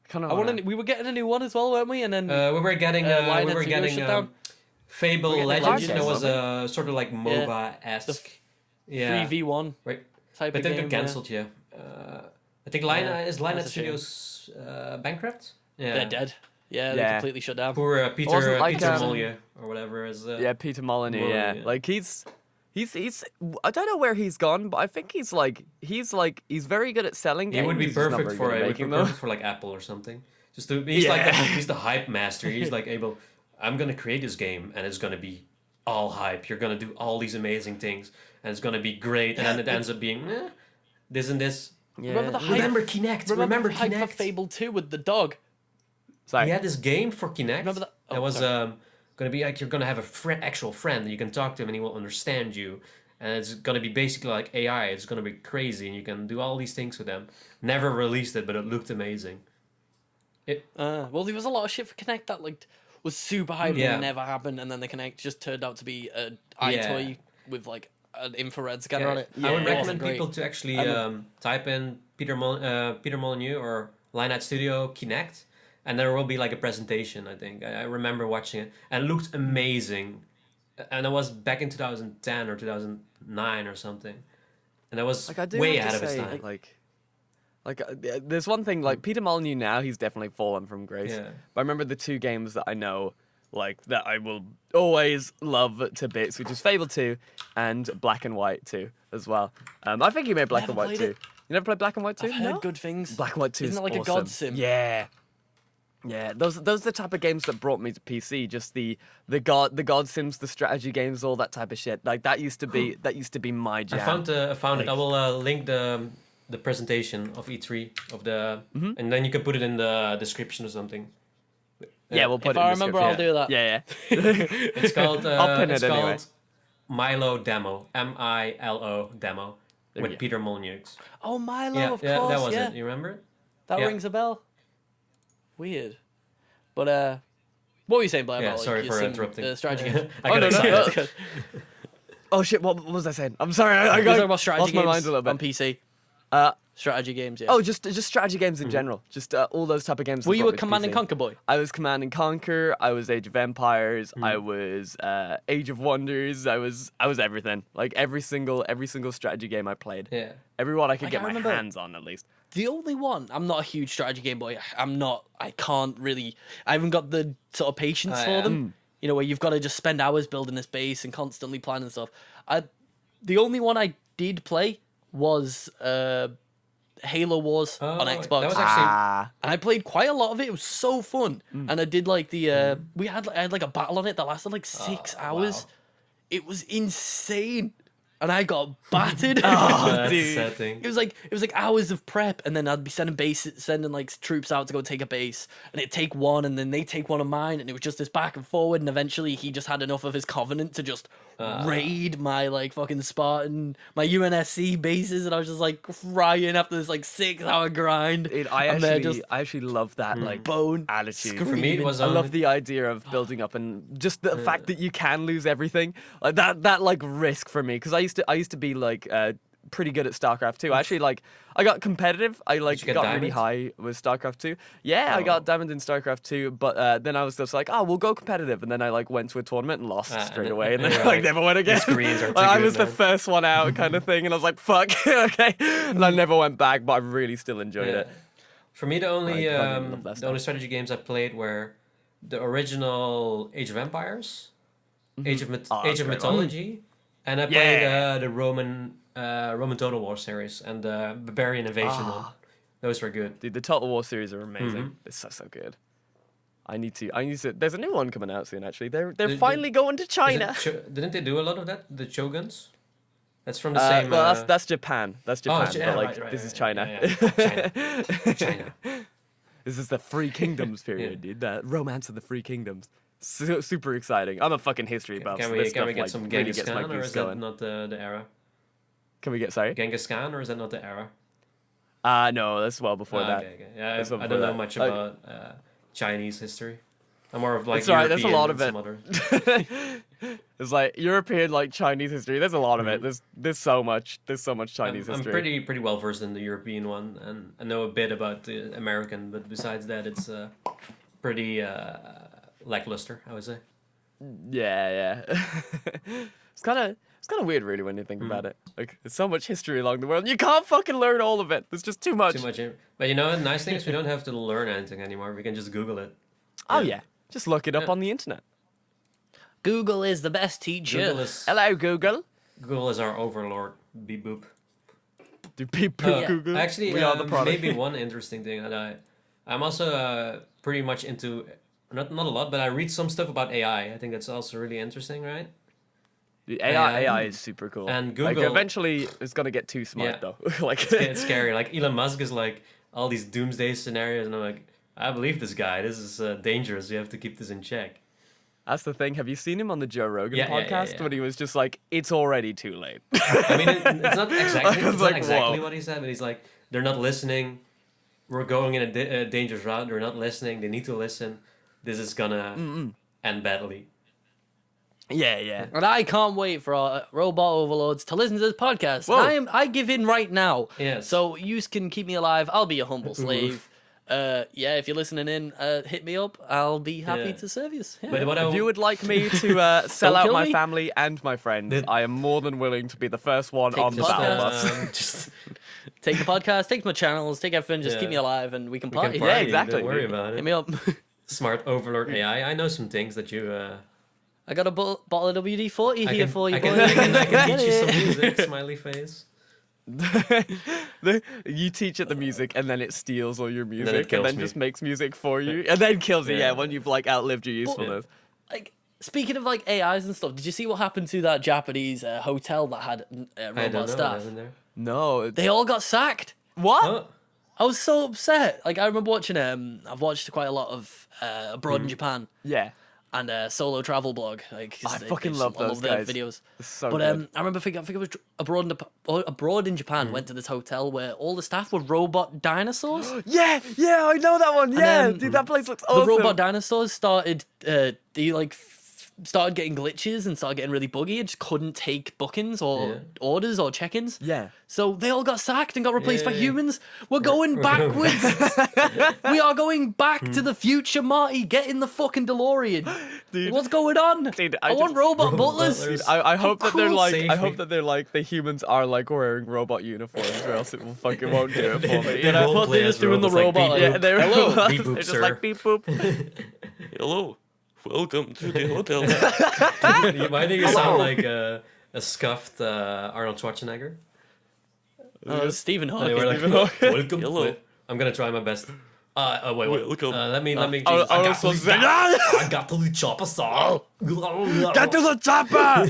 Kind I want we were getting a new one as well, weren't we? And then We were getting. Lionhead We were Studio getting. shut down. Fable getting Legends. Legends, That was wasn't sort of like MOBA esque. Yeah. 3v1 Right. type But of then game. got cancelled, yeah. I think Lionhead that's Lionhead a shame. Studios bankrupt? Yeah. They're dead. Yeah, they Yeah. completely shut down. Poor Wasn't Peter like, Peter um, Molyneux or whatever is. Yeah, Peter Molyneux. Molyneux, Yeah, yeah. like he's. I don't know where he's gone, but I think he's very good at selling He games. would be he's just not perfect very for good at making them. perfect for like Apple or something. Just to, he's like Yeah. he's the hype master. He's like able. I'm gonna create this game and it's gonna be all hype. You're gonna do all these amazing things and it's gonna be great. And then it ends up being this and this. Yeah. Remember the hype? Remember Kinect. Remember the hype for Kinect. Fable 2 with the dog? Sorry. He had this game for Kinect. Remember that? That Oh, was sorry. gonna be like you're gonna have a actual friend, and you can talk to him, and he will understand you. And it's gonna be basically like AI. It's gonna be crazy, and you can do all these things with them. Never released it, but it looked amazing. Well, there was a lot of shit for Kinect that like was super hyped and never happened, and then the Kinect just turned out to be an iToy with like an infrared scanner on it. I would recommend people to actually type in Peter Molyneux or Lineout Studio Kinect, and there will be like a presentation. I think I remember watching it, and it looked amazing. And it was back in 2010 or 2009 or something, and that was Like, I do way have ahead to of its say, time. there's one thing, like, Peter Molyneux now, he's definitely fallen from grace. Yeah. But I remember the two games that I know, like, that I will always love to bits, which is Fable 2 and Black and White 2 as well. I think you made Black Never and White played 2. it. You never played Black and White 2? I've heard good things. Black and White 2 Isn't is that like a awesome. god sim? Yeah. Yeah, those are the type of games that brought me to PC. Just the god sims, the strategy games, all that type of shit. Like that used to be my jam. I found it. I will link the presentation of E3 of the, and then you can put it in the description or something. Yeah, we'll put If it in I the remember, I'll do that. Yeah. It's called. I'll pin it's it called anyway. Milo Demo. Milo Demo There we with go. Peter Molyneux. Oh, Milo, Yeah, of yeah, course. that was yeah. it. You remember it? That Yeah. rings a bell. Weird. But what were you saying, Blair? Yeah, about, sorry your for sim, interrupting. strategy games. I got excited. that's good. Oh shit! What was I saying? I'm sorry. I We're got talking about strategy lost my games mind a little on bit. PC. Uh, Strategy games, yeah. oh, just strategy games in general. Just all those type of games. that were you brought a me to Command and PC. Conquer boy? I was Command and Conquer. I was Age of Empires. I was Age of Wonders. I was everything. Like every single strategy game I played. Yeah. Every one I could Like, get I my remember- hands on at least. The only one, I'm not a huge strategy game boy. I can't really, I haven't got the sort of patience for them. You know, where you've got to just spend hours building this base and constantly planning stuff. The only one I did play was Halo Wars on Xbox. That was actually And I played quite a lot of it. It was so fun. And I did like I had like a battle on it that lasted like 6 hours. wow. It was insane. And I got battered. that's dude. a sad thing. It was like hours of prep, and then I'd be sending like troops out to go take a base, and it'd take one, and then they take one of mine, and it was just this back and forward, and eventually he just had enough of his covenant to just raid my like fucking Spartan, my UNSC bases, and I was just like crying after this like 6-hour grind. I And they're just actually love that like bone attitude. For me, it was I love the idea of building up and just the fact that you can lose everything. Like that like risk for me, because I used to be like pretty good at StarCraft 2. Actually, like I got competitive. I like you get got really diamond? high with StarCraft 2. Yeah, I got diamond in StarCraft 2, but then I was just like, oh, we'll go competitive, and then I like went to a tournament and lost straight and away, and then then you're like like, never went again. "These Koreans are too Like, I good, was the man." first one out, kind of thing, and I was like, fuck, okay, and I never went back, but I really still enjoyed it. For me, the only Like, fucking love that the stuff. only strategy games I played were the original Age of Empires, Age of that's a Age of great one. Mythology, and I played the Roman Total War series and the Barbarian Invasion one. Those were good. Dude, the Total War series are amazing. It's so good. I need to. There's a new one coming out soon. Actually, they're finally going to Is China. it didn't they do a lot of that? The Shoguns? That's from the same. Well, that's Japan. That's Japan. yeah, but like right, this is right, China. yeah. China. This is the Free Kingdoms period, dude. The romance of the Free Kingdoms. Super exciting. I'm a fucking history buff. Can so we this can we stuff, get like, some really Genghis gets my Khan, or goose is that going. not the era? Can we get sorry? Genghis Khan, or is that not the era? No, that's well before that. Okay. Yeah, That's I before don't know that. much about Chinese history. I'm more of like It's alright, there's a lot of European and some other. It's like European, like Chinese history. There's a lot of it. There's so much. There's so much Chinese I'm history. pretty well versed in the European one, and I know a bit about the American, but besides that, it's pretty lackluster, I would say. Yeah. it's kind of weird, really, when you think about it. Like, there's so much history along the world. You can't fucking learn all of it. There's just too much. Too much, but you know, the nice thing is we don't have to learn anything anymore. We can just Google it. Oh yeah, just look it up Yeah. on the internet. Google is the best teacher. Hello, Google. Google is our overlord. Beep boop. Do people Yeah. Google? Actually, we are the product. maybe one interesting thing that I'm also pretty much into, not a lot, but I read some stuff about AI. I think that's also really interesting, right? The AI is super cool. and like, Google- eventually, it's gonna get too smart Yeah. though. Like, It's scary. Like Elon Musk is like all these doomsday scenarios, and I'm like, I believe this guy. This is dangerous. You have to keep this in check. That's the thing. Have you seen him on the Joe Rogan Yeah, podcast when he was just like, "It's already too late." I mean, it's not exactly, I was like, exactly whoa. what he said, but he's like, they're not listening. We're going in a dangerous route. They're not listening. They need to listen. This is gonna end badly. Yeah. And I can't wait for our robot overlords to listen to this podcast. Whoa. I give in right now. Yes. So you can keep me alive. I'll be a humble slave. If you're listening in, hit me up. I'll be happy to serve you. Yeah. But what If you would like me to sell Don't out kill my me. family and my friends, I am more than willing to be the first one Take on the the battle podcast. bus. just Take the podcast, take my channels, take everything. Just keep me alive, and we can we party. can Yeah, party, exactly, Don't worry dude. about Hit it. me up. Smart Overlord AI. I know some things that you. I got a bottle of WD-40 here for you, I boy. can teach you some music. Smiley face. You teach it the music, and then it steals all your it music, and kills then me. just makes music for you, and then kills it. Yeah. Yeah, when you've like outlived your usefulness. Like, speaking of like AIs and stuff, did you see what happened to that Japanese hotel that had I don't robot know. staff? Wasn't there? No, it's... They all got sacked. what? Oh, I was so upset. Like, I remember watching I've watched quite a lot of Abroad in Japan Yeah, and Solo Travel Blog. Like, I fucking love those their guys. videos. It's so But good. I remember, I think it was Abroad in Japan. Went to this hotel where all the staff were robot dinosaurs. Yeah, I know that one. Yeah, then dude, that place looks The awesome. robot dinosaurs started started getting glitches and started getting really buggy and just couldn't take bookings or orders or check-ins. Yeah. So they all got sacked and got replaced by Yeah. humans. We're going backwards. We are going back to the future, Marty. Get in the fucking DeLorean. Dude. What's going on? Dude, I want robot butlers. butlers. I hope that they're cool. like Save I hope me. that they're like the humans are like wearing robot uniforms, or else it will fucking won't do it for me. They You know? role What, play they're as just doing the robots, robot, Like, yeah, beep, they're Hello. robots. Beep boop, They're just sir. like beep boop. Hello, welcome to the hotel. boop. Why do you sound like a scuffed Arnold Schwarzenegger? Stephen They Hawking. were like, welcome. Hello. Wait, I'm gonna try my best. Wait. Welcome. Let me. Oh, I Arnold Schwarzenegger. I got to the chopper saw. Get to the chopper!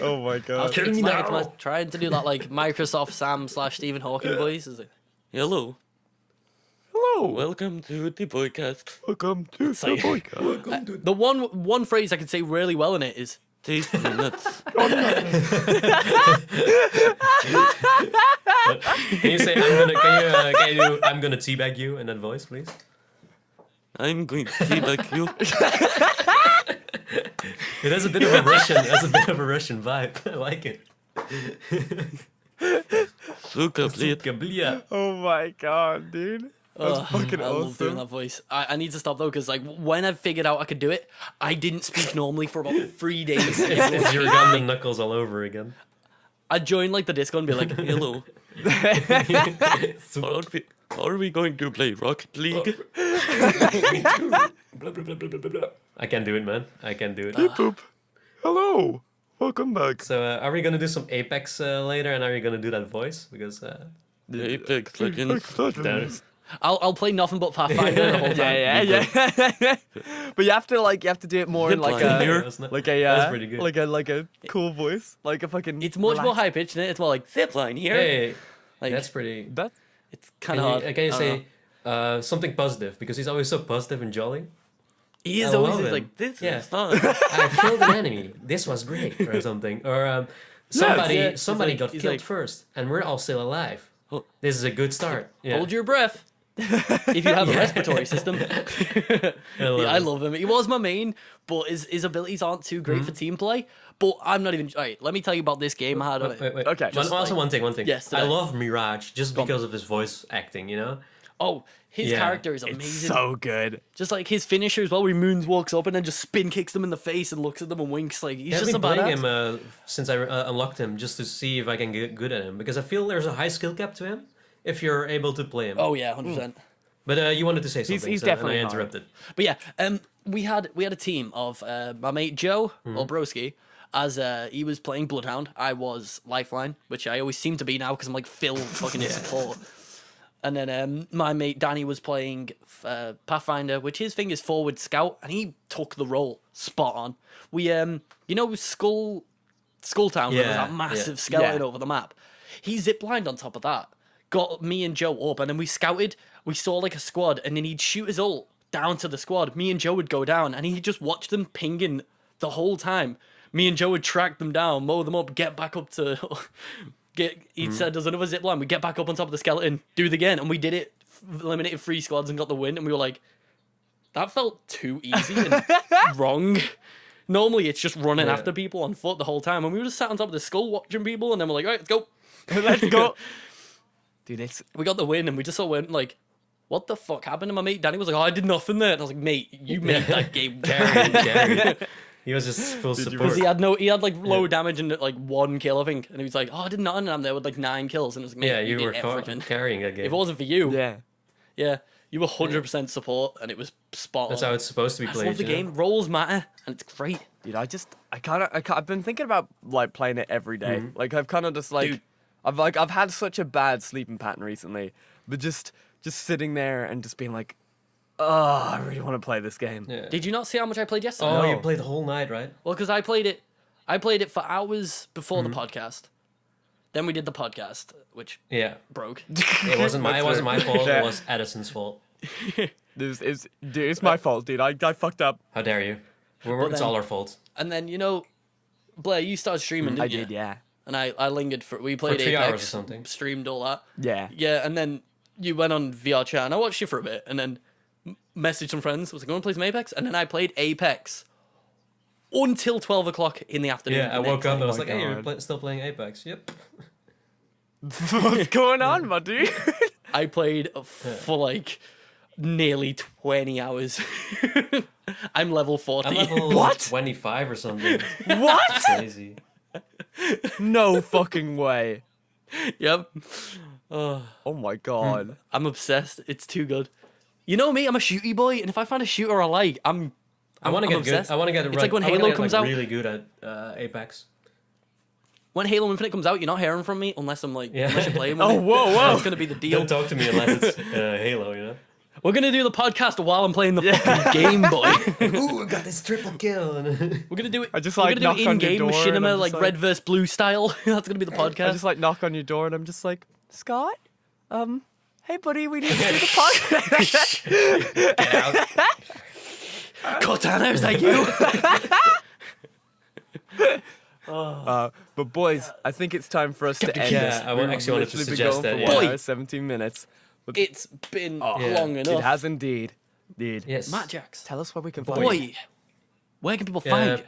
Oh my god. Kill me now. Trying to do that like Microsoft Sam / Stephen Hawking voice. Is like, Hello, Hello. welcome to the Boicast. Welcome to the like- podcast. the one phrase I can say really well in it is Tasty nuts. Can you say can you do I'm gonna teabag you in that voice, please? I'm going to teabag you. It has a bit of a Russian vibe. I like it. Suka, please. Kablia. Oh my god, dude. That's fucking I love doing awesome. that voice. I need to stop though because like when I figured out I could do it, I didn't speak normally for about 3 days. It's your gun and knuckles all over again. I'd join like the Discord and be like, Hello. Are we going to play Rocket League? I can do it, man. I can do it. Boop. Hello. Welcome back. So, are we gonna do some Apex later, and are you gonna do that voice? Because Apex Legends. I'll play nothing but Pathfinder the whole time. Yeah. But you have to do it more in like Zipline a here. wasn't it? like That's a pretty good. like a cool voice, like a fucking. It's much more relaxed- high pitched, isn't it? It's more like Zipline here. hey, like that's pretty. That it's kind of hard. Can you I don't know. say something positive? Because he's always so positive and jolly. He is I always love him. like this Yeah. is fun. I killed an enemy. This was great, or something. Or somebody yeah, he's somebody like- got he's killed like- first, and we're all still alive. Oh. This is a good start. Yeah. Hold your breath. If you have a respiratory system. I love him. He was my main, but his abilities aren't too great for team play. But I'm not even. Alright, let me tell you about this game I had. Wait. Okay. Also, one thing. Yes, I today. love Mirage just because of his voice acting. You know. Oh, his Yeah. character is it's amazing. so good. Just like his finisher as well, where he moons walks up and then just spin kicks them in the face and looks at them and winks. Like he's I've just a been playing badass. him since I unlocked him just to see if I can get good at him because I feel there's a high skill cap to him if you're able to play him. Oh yeah, 100%. But you wanted to say something. he's so, definitely and I hard. interrupted. But yeah, we had a team of my mate Joe or Broski, as he was playing Bloodhound. I was Lifeline, which I always seem to be now because I'm like Phil fucking in support. And then my mate Danny was playing Pathfinder, which his thing is forward scout, and he took the role spot on. We you know Skulltown, there was Yeah, that massive yeah. skeleton Yeah. over the map. He ziplined on top of that, got me and Joe up, and then we scouted. We saw like a squad, and then he'd shoot his ult down to the squad. Me and Joe would go down, and he just watched them pinging the whole time. Me and Joe would track them down, mow them up, get back up to... He said there's another zip line. We get back up on top of the skeleton, do it again, and we did it, eliminated 3 squads and got the win, and we were like, that felt too easy and wrong. Normally, it's just running after people on foot the whole time, and we were just sat on top of the skull watching people, and then we're like, all right, let's go. Let's go. Dude, We got the win, and we just all went like, what the fuck happened? And my mate Danny was like, oh, I did nothing there. And I was like, mate, you made that game. Carry. He was just full support. Because he had like low damage and like 1 kill, I think. And he was like, oh, I did nothing. And I'm there with like 9 kills. And it was like, mate, you were everything. carrying that game. If it wasn't for you, yeah. you were 100% support, and it was spot on. That's how it's supposed to be I played. love the game. Roles matter, and it's great. Dude, I've been thinking about like playing it every day. Like I've kind of just like, Dude. I've had such a bad sleeping pattern recently, but just sitting there and just being like, oh, I really want to play this game. Yeah. Did you not see how much I played yesterday? Oh, No. you played the whole night, right? Well, because I played it for hours before the podcast. Then we did the podcast, which Yeah. broke. It wasn't my fault. Yeah. It was Edison's fault. It's my fault, dude. I fucked up. How dare you? It's then- all our fault. And then, Blair, you started streaming, didn't I you? did, yeah. And I lingered for... We played 3 Apex, hours or something. streamed all that. Yeah. Yeah, and then you went on VR chat, and I watched you for a bit, and then messaged some friends. Was like, want to play some Apex? And then I played Apex until 12 o'clock in the afternoon. Yeah, I the woke next up and day. I was my like, hey, you're God. still playing Apex. Yep. What's going on, my dude? I played for like nearly 20 hours. I'm level 40. I'm level What? 25 or something. What? Crazy. No fucking way. Yep. Oh my god. I'm obsessed. It's too good. You know me, I'm a shooty boy, and if I find a shooter I like, I want to I'm get obsessed. good. I want to get. It's like when Halo comes out. Really good at Apex. When Halo Infinite comes out, you're not hearing from me unless I'm like, Yeah. unless you're playing with Oh, it. whoa. That's gonna be the deal. Don't talk to me unless it's Halo. You know. We're gonna do the podcast while I'm playing the fucking game, boy. Ooh, I got this triple kill. We're gonna do it. I just, we're like, gonna knock do it on in your game door and machinima, I'm like just red versus blue style. That's gonna be the podcast. I just like knock on your door and I'm just like, Scott, hey buddy, we need to do the podcast. Get out. Cortana, is that you? But boys, I think it's time for us to end Yeah, this. I We've actually wanted to literally been suggest going that, for yeah. 1 Boy. hour, 17 minutes. But It's been Yeah. long enough. it has indeed. Indeed. Yes. Mattjax. Tell us where we can find Boy, you. where can people Yeah. find you?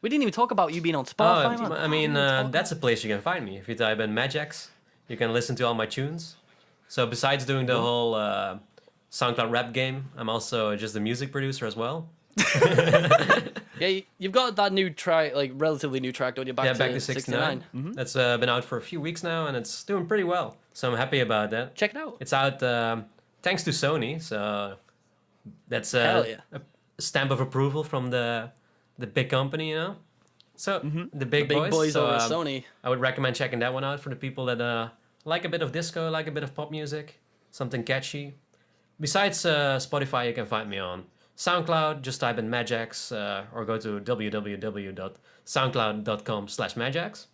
We didn't even talk about you being on Spotify. man. I mean, that's a place you can find me. If you type in Mattjax, you can listen to all my tunes. So besides doing the whole SoundCloud rap game, I'm also just a music producer as well. Yeah, you've got that new track, like relatively new track, don't you? Back to 69. That's been out for a few weeks now, and it's doing pretty well. So I'm happy about that. Check it out. It's out thanks to Sony, so that's Hell yeah. a stamp of approval from the big company, you know. So the big Big boys so, over at Sony. I would recommend checking that one out for the people that like a bit of disco, like a bit of pop music, something catchy. Besides Spotify, you can find me on SoundCloud. Just type in Mattjax or go to www.soundcloud.com/Mattjax.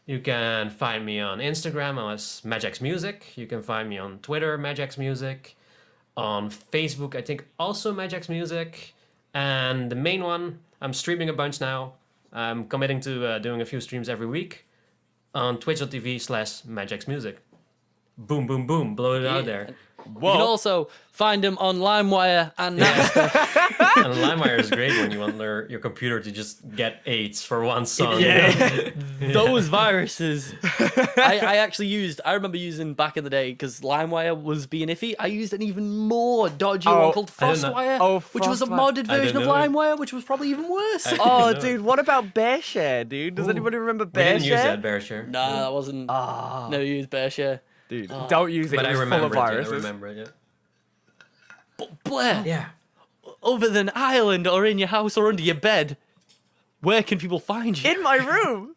You can find me on Instagram as Mattjax Music. You can find me on Twitter, Mattjax Music. On Facebook, I think also Mattjax Music. And the main one, I'm streaming a bunch now. I'm committing to doing a few streams every week on twitch.tv/Mattjax Music. Boom, boom, boom. Blow it out there. You can also find him on LimeWire and Napster. And LimeWire is great when you want your computer to just get AIDS for one song. Yeah. Those viruses. I remember using back in the day because LimeWire was being iffy. I used an even more dodgy one called I didn't know. FrostWire, Oh, which was a FrostWire. modded I version of didn't know it. LimeWire, which was probably even worse. Oh, know. dude, what about BearShare, dude? Does anybody remember We didn't use BearShare? that, BearShare. Nah, that wasn't. Never used BearShare. Dude, don't use it. But It I was full of remember it. Yeah, I viruses. remember it, yeah. But Blair, Yeah. other than Ireland or in your house or under your bed, where can people find you? In my room.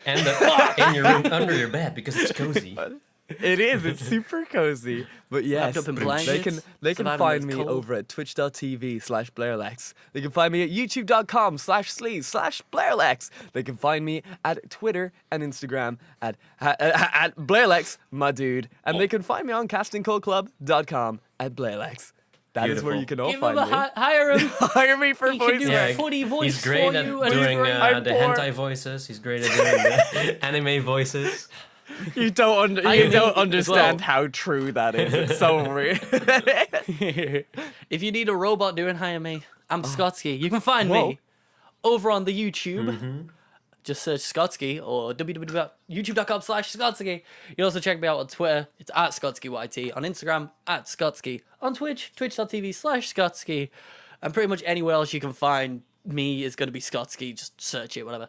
And in your room under your bed because it's cozy. It is. It's super cozy. But yes, Wrapped up in they blankets, can surviving find when me it's cold. over at twitch.tv/Blairlex. They can find me at youtube.com/sleaze/Blairlex. They can find me at Twitter and Instagram at Blairlex, my dude. And they can find me on castingcallclub.com at Blairlex. That is where you can all Give find him me. hire him. Hire me for He can voice. do Yeah, funny voice he's great for at you. and doing I'm the poor. hentai voices. He's great at doing the anime voices. You don't Hire me as understand well. how true that is. It's so real. If you need a robot doing hire me, I'm Scottscy. You can find Whoa. me over on the YouTube. Just search Scottscy or www.youtube.com/Scottscy. You can also check me out on Twitter. It's at ScottskyYT. On Instagram, at Scottsky. On Twitch, twitch.tv/Scottsky. And pretty much anywhere else you can find me is going to be Scottsky. Just search it, whatever.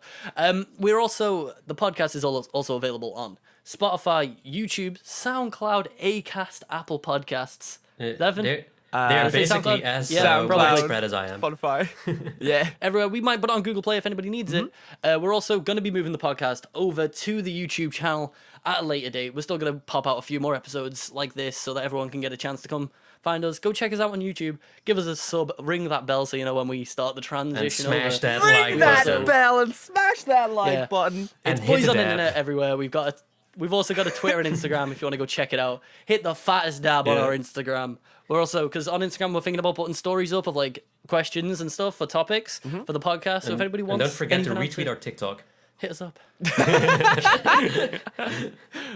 We're also, the podcast is also available on Spotify, YouTube, SoundCloud, Acast, Apple Podcasts. Devin? They're say basically SoundCloud? as Yeah, probably. widespread as I am. Spotify. Yeah. Everywhere. We might put it on Google Play if anybody needs it. We're also going to be moving the podcast over to the YouTube channel at a later date. We're still going to pop out a few more episodes like this so that everyone can get a chance to come find us. Go check us out on YouTube. Give us a sub. Ring that bell so you know when we start the transition. And smash over. that Ring like that button. bell and smash that like Yeah. button. And It's hit boys the on the dab. internet everywhere. We've also got a Twitter and Instagram if you want to go check it out. Hit the fattest dab on Yeah. our Instagram. We're also, because on Instagram we're thinking about putting stories up of like questions and stuff for topics for the podcast. So if anybody And wants, don't forget to anything retweet answered, our TikTok. hit us up.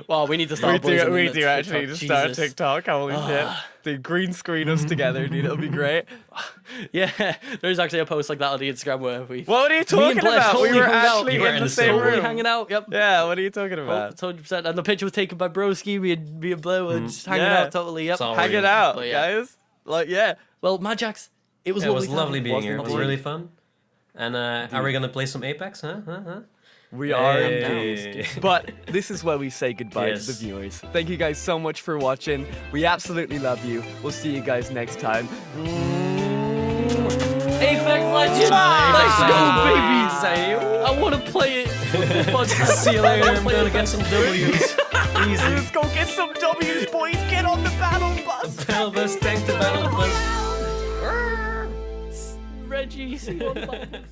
Well, we need to start. We boys on the do internet actually TikTok. just start Jesus. TikTok. Holy shit. They green screen us together, dude. It'll be great. Yeah, there's actually a post like that on the Instagram where we. What are you Me talking and Blair about? We totally were hung out. actually You were in in the the same same Totally room. hanging out. Yep. Yeah, what are you talking about? 100%. And the picture was taken by Broski. Me and Blair were just hanging Yeah. out totally. Yep. It's all Hang it real. out, But yeah. guys. Like, yeah. Well, Mattjax, it was It was lovely time. being here. It was Wasn't it? really fun. And are we gonna play some Apex? Huh? We are Hey. indeed. But this is where we say goodbye Yes. to the viewers. Thank you guys so much for watching. We absolutely love you. We'll see you guys next time. Apex Legends! Let's go, baby! I want to play it. See you later. I'm gonna get some W's. Easy. Let's go get some W's, boys. Get on the battle bus. Battle bus, tank the battle bus. Reggie, see you on the